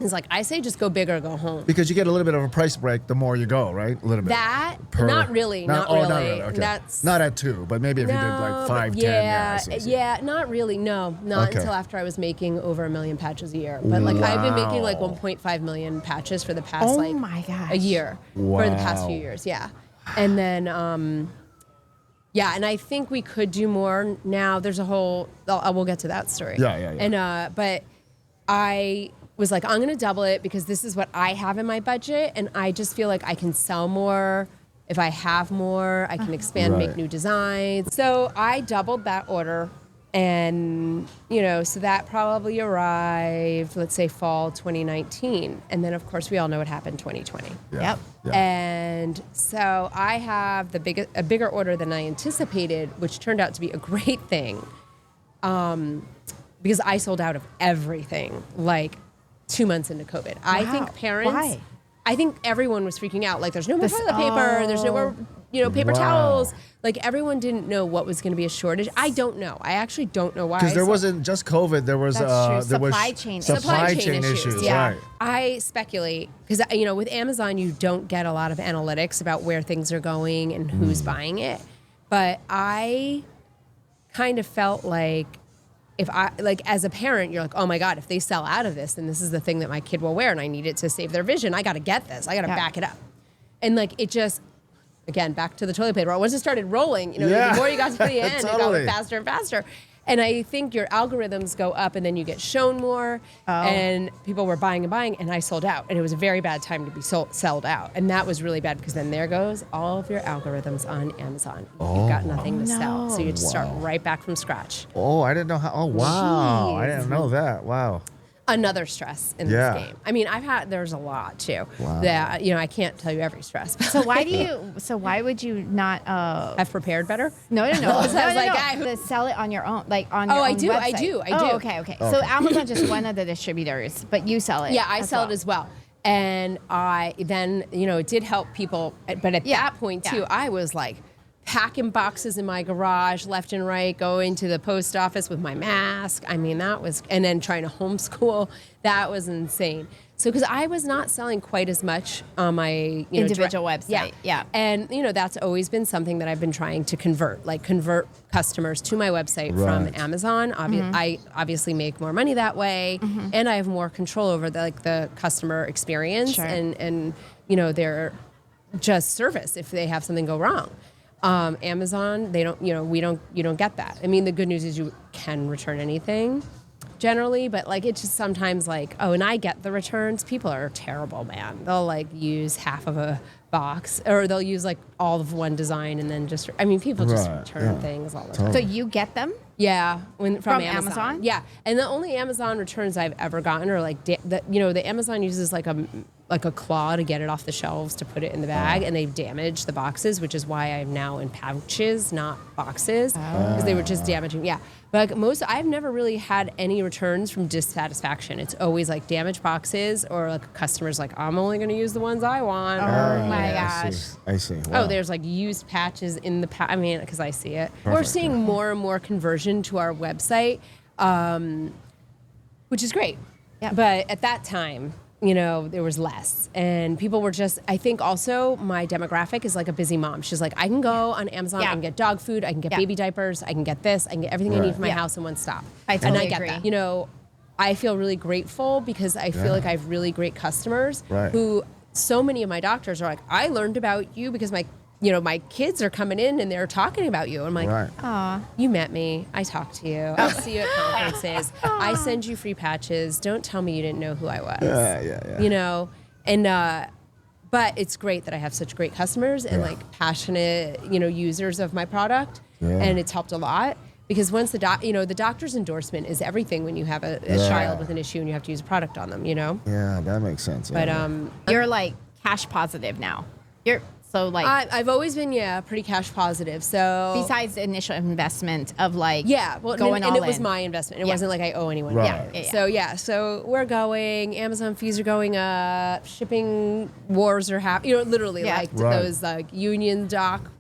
It's like, I say just go big or go home. Because you get a little bit of a price break the more you go, right? A little bit. That, not really. Not really. Okay. That's not at 2, but maybe if you did like 5, 10. Yeah, not really. No, not until after I was making over 1 million patches a year. But like I've been making like 1.5 million patches for the past a year for the past few years. Yeah, and then and I think we could do more. Now there's a whole. We'll get to that story. Yeah. And but I was like, I'm going to double it because this is what I have in my budget, and I just feel like I can sell more. If I have more, I can expand, make new designs. So I doubled that order, and so that probably arrived, let's say fall 2019, and then of course we all know what happened 2020. Yeah. And so I have a bigger order than I anticipated, which turned out to be a great thing, because I sold out of everything like 2 months into COVID. Wow. I think parents. Why? I think everyone was freaking out. Like, there's no more toilet paper. There's no more, paper towels. Like, everyone didn't know what was going to be a shortage. I don't know. I actually don't know why. Because there wasn't just COVID. There was supply chain issues. Yeah. Right. I speculate because with Amazon you don't get a lot of analytics about where things are going and who's buying it. But I kind of felt like, if I, like, as a parent, you're like, oh my God, if they sell out of this, then this is the thing that my kid will wear and I need it to save their vision. I got to get this. I got to back it up. And like, it just, again, back to the toilet paper. Once it started rolling, the more you got to the end, Totally. it got faster and faster. And I think your algorithms go up and then you get shown more and people were buying, and I sold out. And it was a very bad time to be sold out. And that was really bad because then there goes all of your algorithms on Amazon. You've got nothing to sell. So you have to start right back from scratch. Oh, I didn't know how. Oh, wow. I didn't know that. Wow. Another stress in this game. I mean, there's a lot too. Wow. That, I can't tell you every stress. So why would you not have prepared better? No. To sell it on your own, like on your own I do. website. I do. Oh, okay. So Amazon just one of the distributors, but you sell it. Yeah, I sell it as well. And I then, it did help people. But at that point too, I was like packing boxes in my garage left and right, going to the post office with my mask. I mean, and then trying to homeschool. That was insane. So, because I was not selling quite as much on my individual website. Yeah. And, that's always been something that I've been trying to convert customers to my website from Amazon. I obviously make more money that way, and I have more control over the customer experience and their just service if they have something go wrong. Amazon, they don't, you don't get that. I mean, the good news is you can return anything generally, but like, it's just sometimes like, and I get the returns. People are terrible, man. They'll like use half of a box or they'll use like all of one design and then people just return things all the time. So you get them? Yeah, from Amazon. Yeah, and the only Amazon returns I've ever gotten are like the Amazon uses like a claw to get it off the shelves to put it in the bag, and they've damaged the boxes, which is why I'm now in pouches, not boxes, because they were just damaging. Yeah, but like I've never really had any returns from dissatisfaction. It's always like damaged boxes or like customers like, I'm only going to use the ones I want. Oh my gosh. I see. Wow. Oh, there's like used patches in the because I see it. We're seeing more and more conversion to our website, which is great. Yep. But at that time, there was less. And people were just, I think also my demographic is like a busy mom. She's like, I can go on Amazon, I can get dog food, I can get baby diapers, I can get this, I can get everything I need for my house in one stop. I totally get agree. that. I feel really grateful because I feel like I have really great customers who, so many of my doctors are like, I learned about you because my kids are coming in and they're talking about you. I'm like, aw, you met me. I talked to you. I'll see you at conferences. I send you free patches. Don't tell me you didn't know who I was. Yeah. And but it's great that I have such great customers and like passionate, users of my product. Yeah. And it's helped a lot because once the doctor's endorsement is everything when you have a child with an issue and you have to use a product on them, Yeah, that makes sense. But you're like cash positive now. So like I've always been pretty cash positive. So besides the initial investment of like going all in. It was my investment. It wasn't like I owe anyone. Right. So we're going. Amazon fees are going up. Shipping wars are happening. Literally those like union dock.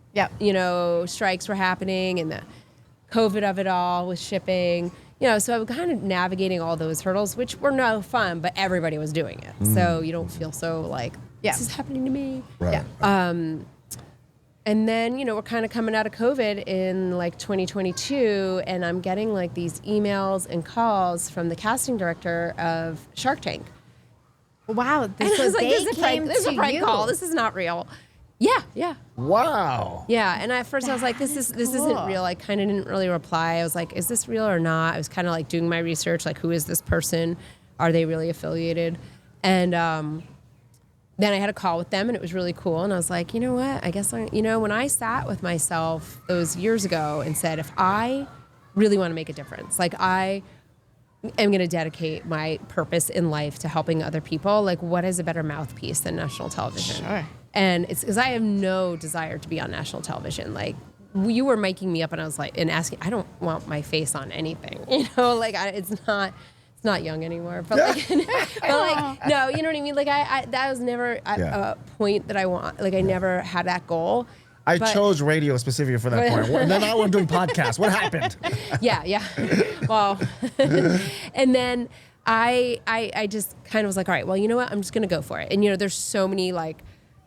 Strikes were happening and the COVID of it all with shipping. so I was kind of navigating all those hurdles, which were no fun, but everybody was doing it. So you don't feel so like, this is happening to me. Right. Yeah. And then, we're kind of coming out of COVID in like 2022, and I'm getting like these emails and calls from the casting director of Shark Tank. Wow. And I was like, this is a prank call. This is not real. Yeah. Wow. Yeah, and at first I was like, this isn't real. I kind of didn't really reply. I was like, is this real or not? I was kind of like doing my research, like, who is this person? Are they really affiliated? And then I had a call with them, and it was really cool. And I was like, you know what? I guess when I sat with myself those years ago and said, if I really want to make a difference, like I am going to dedicate my purpose in life to helping other people, like what is a better mouthpiece than national television? Sure. And it's because I have no desire to be on national television. Like you were miking me up, and I was like, and asking, I don't want my face on anything, like it's not young anymore, but like, no, you know what I mean? Like that was never a point that I want. Like I never had that goal. I chose radio specifically for that point. And then I was doing podcasts. What happened? Yeah. Well, and then I just kind of was like, all right, well, you know what? I'm just going to go for it. And, there's so many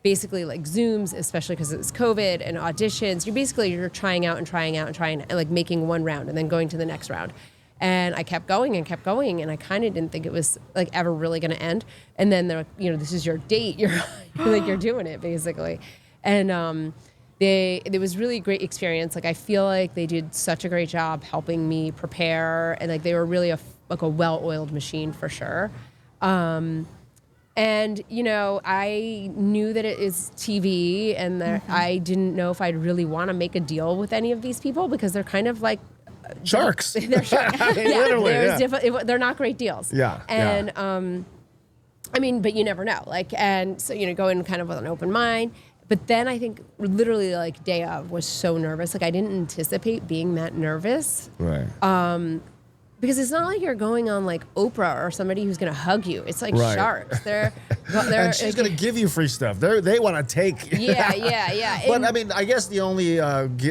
basically Zooms, especially because it's COVID, and auditions. You're trying out and like making one round and then going to the next round. And I kept going, and I kind of didn't think it was like ever really going to end. And then they're like, this is your date. You're like, you're doing it basically. And it was really a great experience. Like I feel like they did such a great job helping me prepare, and like they were really a well-oiled machine for sure. And I knew that it is TV, and that I didn't know if I'd really want to make a deal with any of these people because they're kind of like sharks. They're sharks. Literally, they're not great deals. Yeah. And I mean, but you never know. Like, and so go in kind of with an open mind. But then I think literally like day of was so nervous. Like I didn't anticipate being that nervous. Right. Because it's not like you're going on like Oprah or somebody who's going to hug you. It's like sharks. They're and she's going to give you free stuff. They want to take. Yeah. But I mean, I guess the only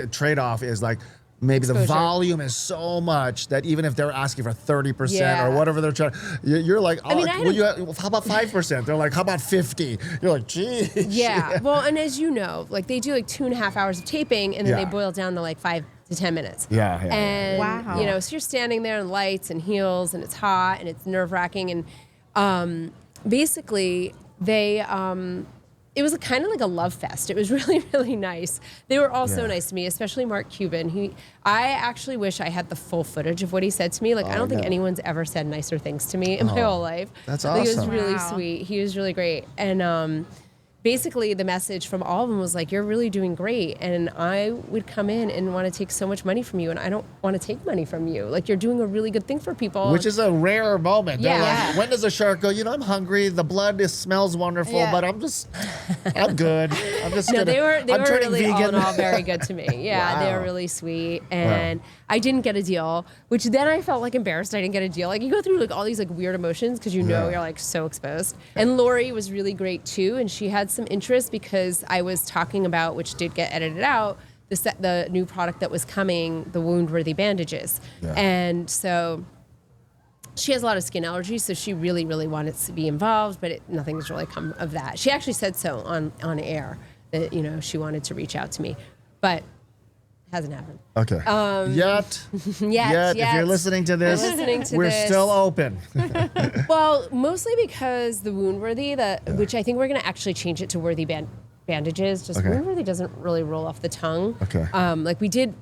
trade-off is like maybe exposure. The volume is so much that even if they're asking for 30% or whatever they're trying, you're like, how about 5%? They're like, how about 50? You're like, geez. Yeah. Well, and as you know, like they do like 2.5 hours of taping, and then they boil it down to like 5 to 10 minutes. Yeah. And wow. So you're standing there in lights and heels, and it's hot and it's nerve-wracking, and basically they it was kind of like a love fest. It was really, really nice. They were all so nice to me, especially Mark Cuban. I actually wish I had the full footage of what he said to me. Like, I don't think anyone's ever said nicer things to me in my whole life. That's awesome. He was really Wow. sweet. He was really great. And basically the message from all of them was like, you're really doing great. And I would come in and want to take so much money from you, and I don't want to take money from you. Like, you're doing a really good thing for people. Which is a rare moment. Yeah. Like, when does a shark go, I'm hungry, the blood smells wonderful, but I'm good. I'm just No, they were really vegan. all in all very good to me. Yeah, they were really sweet. And I didn't get a deal, which then I felt like embarrassed I didn't get a deal. Like you go through like all these like weird emotions because you're like so exposed. And Lori was really great too, and she had some interest because I was talking about, which did get edited out, the new product that was coming, the wound-worthy bandages. Yeah. And so she has a lot of skin allergies, so she really, really wanted to be involved, but nothing's really come of that. She actually said so on air that, she wanted to reach out to me, but hasn't happened. Okay. Yet. If you're listening to this, we're still open. Well, mostly because the wound-worthy, which I think we're going to actually change it to worthy bandages. Just wound-worthy doesn't really roll off the tongue. Okay. Like we did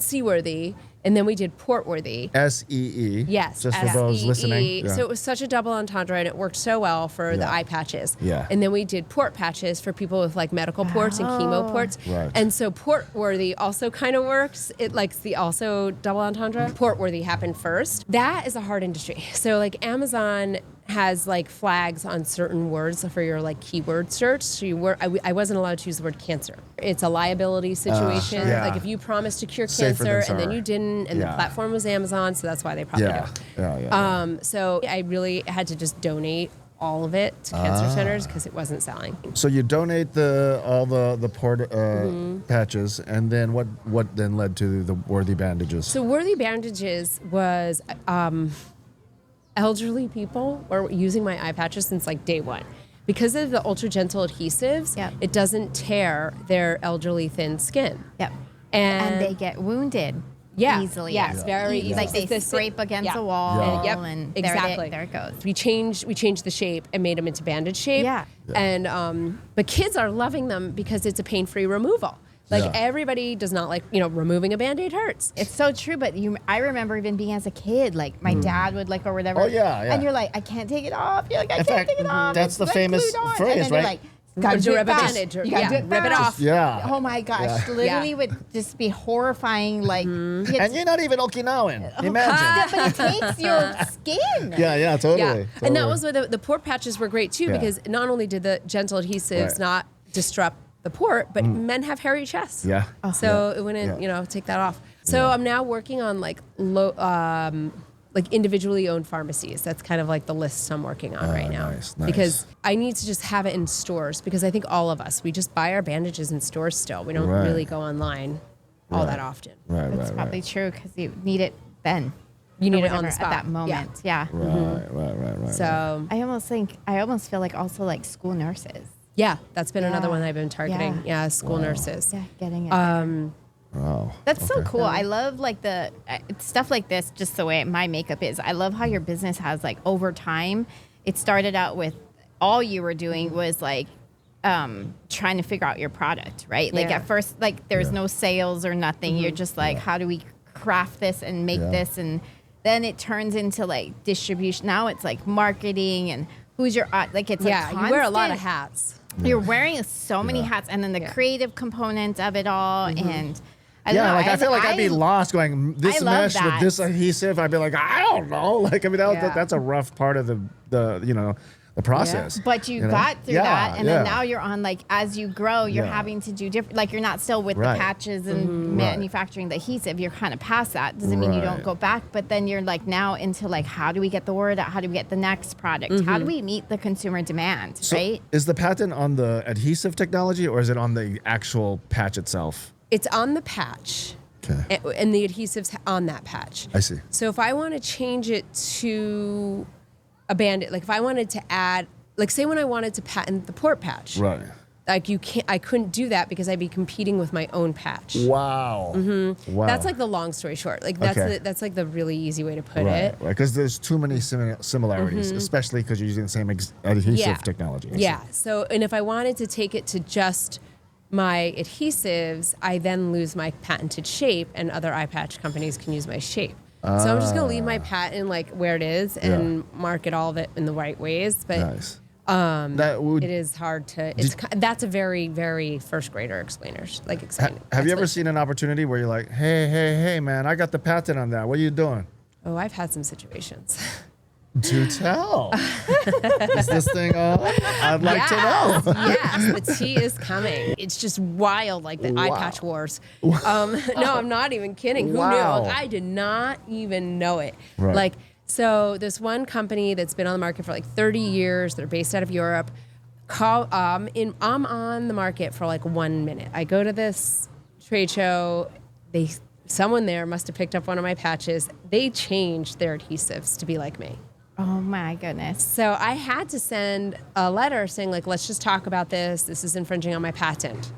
seaworthy, and then we did portworthy. S-E-E. Yes. Just for those listening. Yeah. So it was such a double entendre, and it worked so well for the eye patches. Yeah. And then we did port patches for people with like medical ports and chemo ports. Right. And so portworthy also kind of works. It likes the also double entendre. Portworthy happened first. That is a hard industry. So like Amazon has like flags on certain words for your like keyword search. So I wasn't allowed to use the word cancer. It's a liability situation. Like if you promised to cure cancer and then you didn't, and the platform was Amazon, so that's why they probably don't. Yeah. So I really had to just donate all of it to cancer centers because it wasn't selling. So you donate all the port patches, and then what then led to the Worthy Bandages? So Worthy Bandages was elderly people were using my eye patches since like day one. Because of the ultra gentle adhesives, it doesn't tear their elderly thin skin. Yep. And they get wounded easily. Yes, very easily. Like they scrape against a wall, and exactly. there it goes. We changed the shape and made them into bandage shape. Yeah. And but kids are loving them because it's a pain-free removal. Like everybody does not like, removing a Band-Aid hurts. It's so true, but I remember even being as a kid, like my dad would or whatever. Oh yeah. And you're like, I can't take it off. You're like, I can't take it off. That's it's the famous phrase, and then right? You're like, gotta do rip it a fast. bandage. You gotta do it Rip it fast. off. Yeah. Oh my gosh, literally would just be horrifying. Like, And you're not even Okinawan. Imagine. but it takes your skin. Yeah, totally. Yeah. totally. And that was where the port patches were great too, because not only did the gentle adhesives not disrupt the port, but men have hairy chests. Yeah. So it wouldn't, take that off. So I'm now working on like individually owned pharmacies. That's kind of like the list I'm working on right now. Nice. Because I need to just have it in stores, because I think all of us, we just buy our bandages in stores still. We don't really go online all that often. That's probably true, because you need it then. You need Or it on whatever, the spot. at that moment. Yeah. Right. So I almost feel like also like school nurses. yeah, that's been another Yeah. one I've been targeting. Yeah, school nurses. Yeah, getting it. Wow. That's so cool. I love like the stuff like this, just the way my makeup is. I love how your business has like over time. It started out with all you were doing was like trying to figure out your product, right? Like at first, like there's no sales or nothing. You're just like, how do we craft this and make this? And then it turns into like distribution. Now it's like marketing and who's your like it's Yeah, a you wear a lot of constant- hats. You're wearing so many hats, and then the creative component of it all, and I don't Yeah, know, like I feel like I'd be lost going this I love mesh with that. this adhesive. I'd be like, I don't know. Like I mean, Yeah. that's a rough part of the process. But you know? got through Yeah, that, and then yeah. now you're on like as you grow, you're Yeah. having to do different. Like you're not still with Right. the patches and manufacturing the adhesive. You're kind of past that. Doesn't mean you don't Right. go back, but then you're like now into like how do we get the word out? How do we get the next product? How do we meet the consumer demand? So right? is the patent on the adhesive technology, or is it on the actual patch itself? It's on the patch. Okay. And the adhesive's on that patch. I see. So if I want to change it to a bandit, like if I wanted to add, like say when I wanted to patent the port patch, Right. like I couldn't do that because I'd be competing with my own patch. Wow. Wow. That's like the long story short. Like that's like the really easy way to put right. it. Because there's too many similarities, especially because you're using the same adhesive technology. I see. Yeah. So, and if I wanted to take it to just my adhesives, I then lose my patented shape, and other eye patch companies can use my shape. So I'm just gonna leave my patent like where it is and market all of it in the right ways. But Nice. That it is hard to. That's a very, very first grader explainers like explaining. Have you ever seen an opportunity where you're like, hey, man, I got the patent on that. What are you doing? Oh, I've had some situations. Do tell. Is this thing on? I'd like to know. Yes, the tea is coming. It's just wild, like the eye patch wars. No, I'm not even kidding. Who Wow. knew? I did not even know it. Right. Like, so there's one company that's been on the market for like 30 years. They're based out of Europe. I'm on the market for like 1 minute. I go to this trade show. Someone there must have picked up one of my patches. They changed their adhesives to be like me. Oh my goodness. So I had to send a letter saying, like, let's just talk about this. This is infringing on my patent.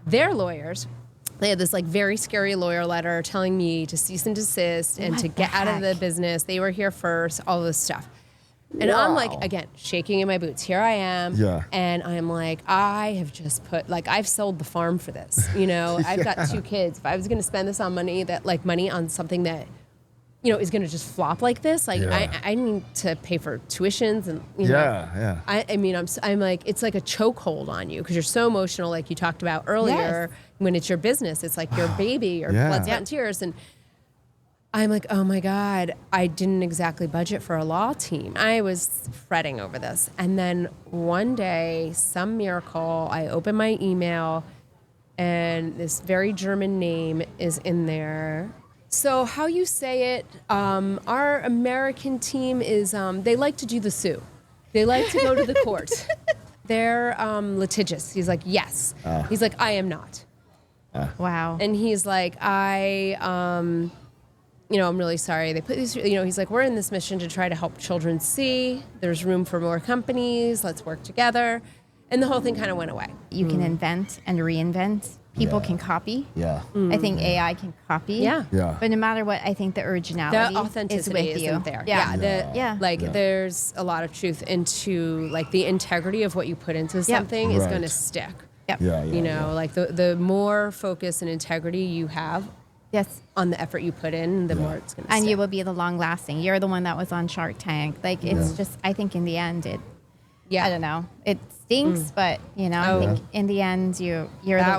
Their lawyers, they had this like very scary lawyer letter telling me to cease and desist and to get out of the business. They were here first, all this stuff. And I'm like, again, shaking in my boots. Here I am. Yeah. And I'm like, I have just I've sold the farm for this. I've got 2 kids. If I was going to spend this on money on something that, is going to just flop like this. Like I need to pay for tuitions and, I mean, I'm like, it's like a chokehold on you because you're so emotional. Like you talked about earlier, when it's your business, it's like your baby, your blood, sweat, and tears. And I'm like, oh my God, I didn't exactly budget for a law team. I was fretting over this. And then one day, some miracle, I open my email and this very German name is in there. So how you say it, our American team is, they like to do the Sioux. They like to go to the court. They're litigious. He's like, yes. He's like, I am not. Wow. And he's like, I'm really sorry. They put these, he's like, we're in this mission to try to help children see. There's room for more companies. Let's work together. And the whole thing kind of went away. You can invent and reinvent. People can copy. Yeah. I think AI can copy. Yeah. Yeah. But no matter what, I think the originality The authenticity is with you. isn't there. Yeah. There's a lot of truth into like the integrity of what you put into something is Right. going to stick. Yep. Yeah. Like the more focus and integrity you have Yes. on the effort you put in, the more it's going to stick. And you will be the long lasting. You're the one that was on Shark Tank. Like it's just, I think in the end, I don't know. It stinks, but I think in the end, that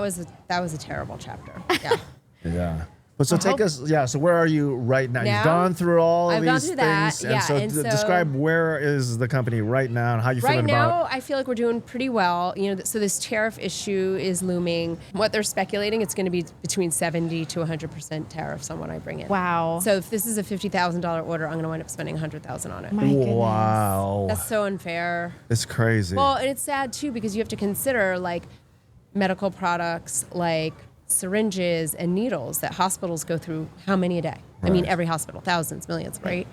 was a terrible chapter. Yeah. Yeah. But so take us, so where are you right now? You've Now? gone through all of I've gone these through that, things. yeah, And so, and so- describe where is the company right now and how you Right feeling now, about I feel like we're doing pretty well. So this tariff issue is looming. What they're speculating, it's going to be between 70 to 100% tariffs on what I bring in. wow. So if this is a $50,000 order, I'm going to wind up spending $100,000 on it. My goodness. Wow. That's so unfair. It's crazy. Well, and it's sad too because you have to consider like medical products like syringes and needles that hospitals go through how many a day? I mean, every hospital, thousands, millions, right?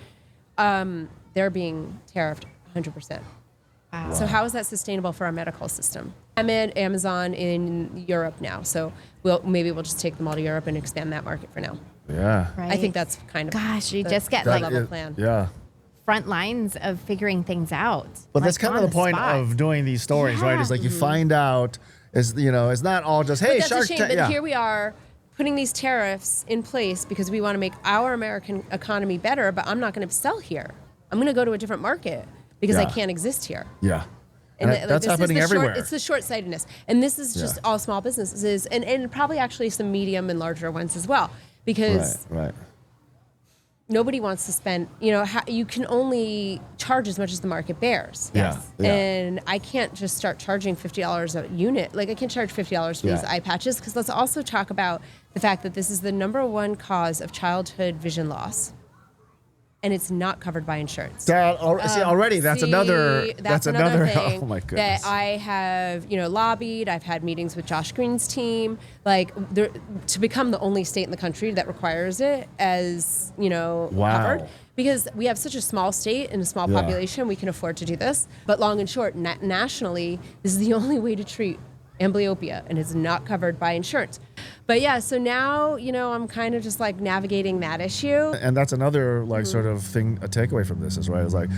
They're being tariffed 100%. Wow. So how is that sustainable for our medical system? I'm at Amazon in Europe now, so maybe we'll just take them all to Europe and expand that market for now. yeah. Right. I think that's kind of Gosh, you the just get high like level plan. Yeah. front lines of figuring things out. But like, that's kind on of the point spot. of doing these stories, right? Yeah. Is like you find out, it's not all just, hey, But that's Shark a shame. Tank. But Yeah. here we are putting these tariffs in place because we want to make our American economy better. But I'm not going to sell here. I'm going to go to a different market because I Yeah. can't exist here. Yeah. And And that's happening everywhere. It's the short-sightedness, and this is just all small businesses, and probably actually some medium and larger ones as well, because Right. nobody wants to spend. You can only charge as much as the market bears. Yeah. Yeah. And I can't just start charging $50 a unit. Like I can charge $50 for these eye patches because let's also talk about the fact that this is the #1 cause of childhood vision loss, and it's not covered by insurance. Already that's another thing oh my goodness. that I have lobbied. I've had meetings with Josh Green's team, to become the only state in the country that requires it as covered. Because we have such a small state and a small population, we can afford to do this. But long and short, nationally, this is the only way to treat amblyopia, and it's not covered by insurance. But so now, I'm kind of just like navigating that issue. And that's another sort of thing, a takeaway from this is, right, is like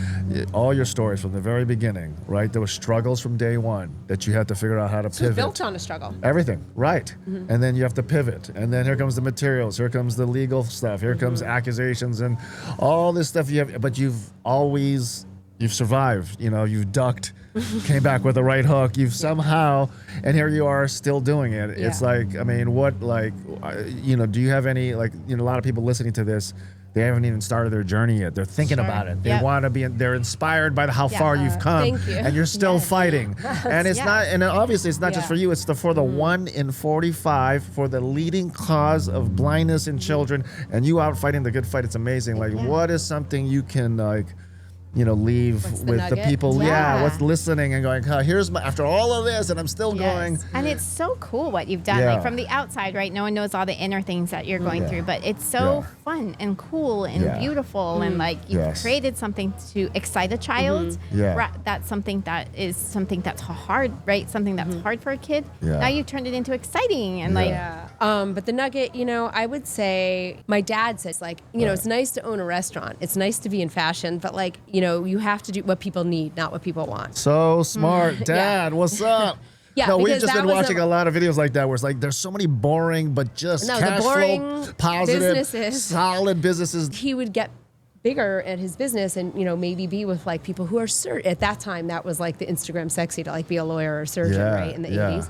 all your stories from the very beginning, right? There were struggles from day one that you had to figure out how to It's pivot. built on a struggle. Everything, right. And then you have to pivot. And then here comes the materials, here comes the legal stuff, here comes accusations and all this stuff but you've survived, you've ducked, came back with the right hook, you've somehow, and here you are still doing it. Yeah. It's like, I mean, do you have any, a lot of people listening to this, they haven't even started their journey yet. They're thinking about it. They want to they're inspired by how far you've come. Thank you. And you're still fighting. And it's not, and obviously it's not just for you, it's for the 1 in 45, for the leading cause of blindness in children, and you out fighting the good fight. It's amazing. What is something you can leave What's the with the nugget? people, Yeah. what's listening and going, here's after all of this, and I'm still going. And it's so cool what you've done. Yeah. Like from the outside, right? No one knows all the inner things that you're going through, but it's so Yeah. fun and cool and Yeah. beautiful. And you've Yes. created something to excite a child. Yeah. That's something that's hard, right? Something that's hard for a kid. Yeah. Now you've turned it into exciting and But the nugget, I would say my dad says it's nice to own a restaurant. It's nice to be in fashion, but you have to do what people need, not what people want. So smart, Dad. What's up? Yeah, no, we've because just that been was watching a lot of videos like that where it's there's so many boring but just cash flow positive, businesses. solid businesses. He would get bigger at his business and maybe be with people who are at that time that was the Instagram sexy to be a lawyer or surgeon, right, in the 80s.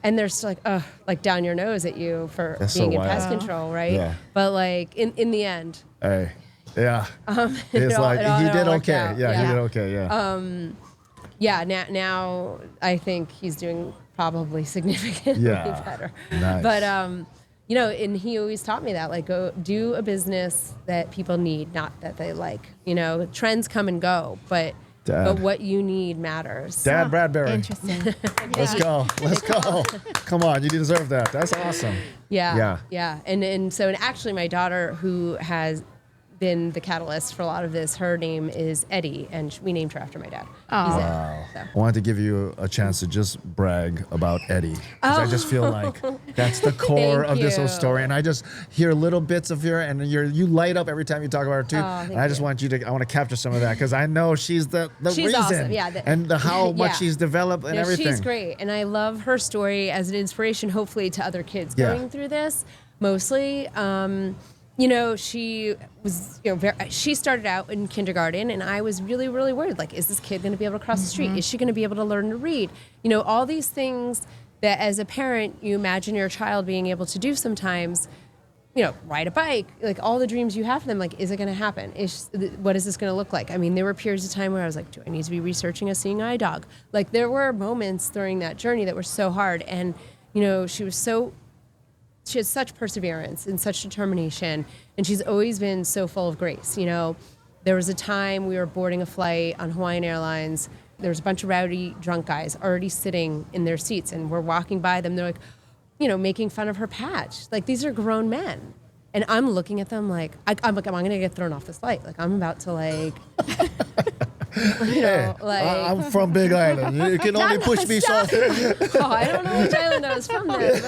And they're still down your nose at you for being in pest control, right? Yeah. But in the end, Hey, yeah. It's it he all did worked okay. out. Yeah, he Yeah. did okay. Yeah. Now I think he's doing probably significantly better. Nice. But and he always taught me that go do a business that people need, not that they like. Trends come and go, but but what you need matters. Dad Bradbury. Interesting. Let's go. Let's go. Come on, you deserve that. That's awesome. Yeah. And so actually my daughter, who has been the catalyst for a lot of this, her name is Eddie, and we named her after my dad. He's Wow. Ed, so. I wanted to give you a chance to just brag about Eddie, because I just feel like that's the core Thank of this whole you. story. And I just hear little bits of her, and you light up every time you talk about her too. Thank And I just you. want I want to capture some of that, because I know she's the She's reason, awesome. Yeah, and how much yeah. she's developed and No, everything. she's great, and I love her story as an inspiration, hopefully, to other kids Yeah. going through this. Mostly, she was, she started out in kindergarten, and I was really, really worried. Like, is this kid going to be able to cross the street? Is she going to be able to learn to read? All these things that, as a parent, you imagine your child being able to do sometimes. Ride a bike, like all the dreams you have for them, like, is it going to happen? What is this going to look like? I mean, there were periods of time where I was like, do I need to be researching a seeing eye dog? Like, there were moments during that journey that were so hard. And, she has such perseverance and such determination. And she's always been so full of grace. There was a time we were boarding a flight on Hawaiian Airlines. There was a bunch of rowdy, drunk guys already sitting in their seats, and we're walking by them. They're like, making fun of her patch. Like, these are grown men. And I'm looking at them like, I'm going to get thrown off this flight. Like, I'm about to I'm from Big Island. You can only push me so. I don't know which island I was from there.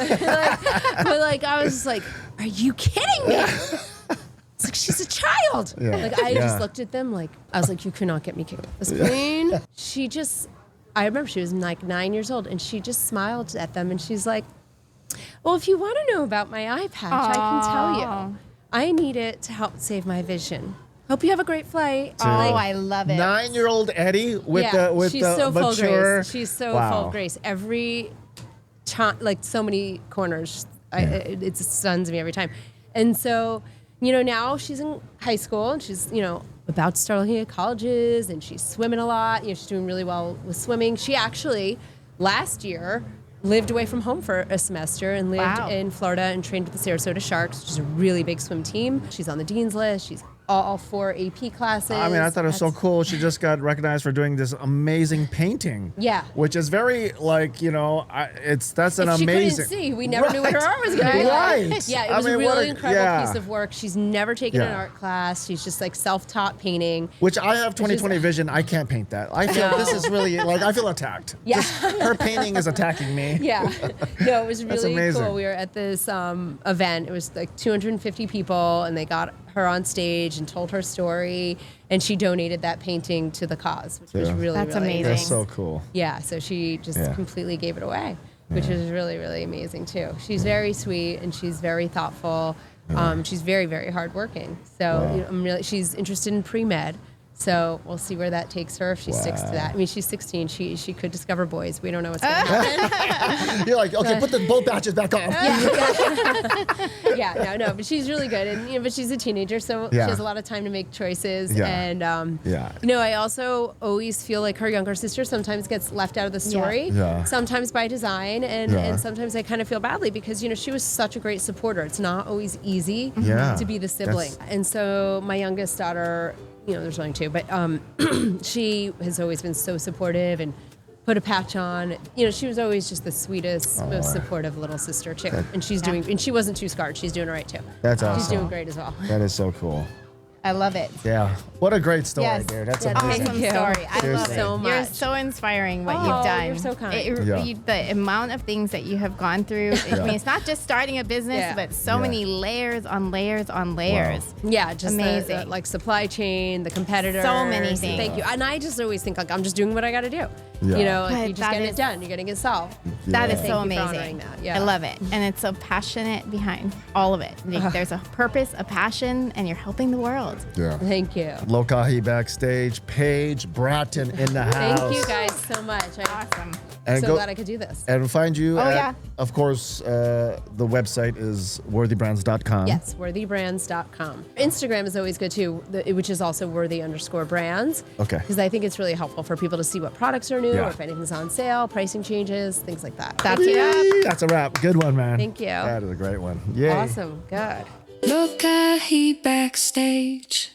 But I was just like, are you kidding me? It's like, she's a child. Yeah. I just looked at them like, I was like, you could not get me kicked off this plane. I remember she was like 9 years old, and she just smiled at them, and she's like, well, if you want to know about my eye patch, I can tell you. I need it to help save my vision. Hope you have a great flight. Oh, I love it. 9-year-old Eddie with she's the so full of mature. grace. She's so full of grace. Every time, so many corners, it stuns me every time. And so, now she's in high school, and she's, about to start looking at colleges, and she's swimming a lot. She's doing really well with swimming. She actually, last year, lived away from home for a semester and lived in Florida and trained with the Sarasota Sharks, which is a really big swim team. She's on the dean's list. She's all 4 AP classes. I mean, I thought it was so cool. She just got recognized for doing this amazing painting. Yeah. Which is very, that's an If she amazing. couldn't see, we never knew what her arm was going to be like. Right. Yeah, it was a really incredible piece of work. She's never taken an Yeah. art class. She's just self-taught painting. Which I have 20/20 vision. I can't paint that. I feel this is really, I feel attacked. Yeah. Her painting is attacking me. Yeah. No, it was That's really amazing. cool. We were at this event. It was 250 people, and they got her on stage and told her story, and she donated that painting to the cause, which was really, That's really amazing. That's so cool. Yeah, so she just completely gave it away, which is really, really amazing too. She's very sweet, and she's very thoughtful. She's very, very hardworking. So she's interested in pre-med. So we'll see where that takes her if she sticks to that. I mean, she's 16. She could discover boys. We don't know what's going to happen. You're like, okay, put the both batches back on. But she's really good, and but she's a teenager, so she has a lot of time to make choices. Yeah. And I also always feel like her younger sister sometimes gets left out of the story. Yeah. Sometimes by design, and sometimes I kind of feel badly because she was such a great supporter. It's not always easy to be the sibling, and so my youngest daughter. There's only 2, but she has always been so supportive and put a patch on. She was always just the sweetest, most supportive little sister too. And she wasn't too scarred. She's doing all right too. That's awesome. She's doing great as well. That is so cool. I love it. Yeah. What a great story, Yes. dude. That's Yeah, amazing. Awesome story. I love Seriously. it So much. You're so inspiring what Oh, you've done. you're so kind. The amount of things that you have gone through. I mean, it's not just starting a business, but so many layers on layers on layers. Yeah, just amazing. the supply chain, the competitors. So many things. Thank you. And I just always think I'm just doing what I got to do. Yeah. You But just that getting is- it done. You're getting it solved. That is Thank so you for amazing. honoring that. Yeah. I love it. And it's so passionate behind all of it. There's a purpose, a passion, and you're helping the world. Yeah. Thank you. Lokahi Backstage, Paige Brattin in the house. Thank you guys so much. Awesome. I'm And so go- glad I could do this. And find you Oh, at, yeah. of course, the website is worthybrands.com. Yes, worthybrands.com. Instagram is always good too, which is also worthy_brands. Okay. Because I think it's really helpful for people to see what products are new, Yeah. or if anything's on sale, pricing changes, things like that. That's it. That's a wrap. Good one, man. Thank you. That is a great one. Yay. Awesome. Good. Lokahi Backstage.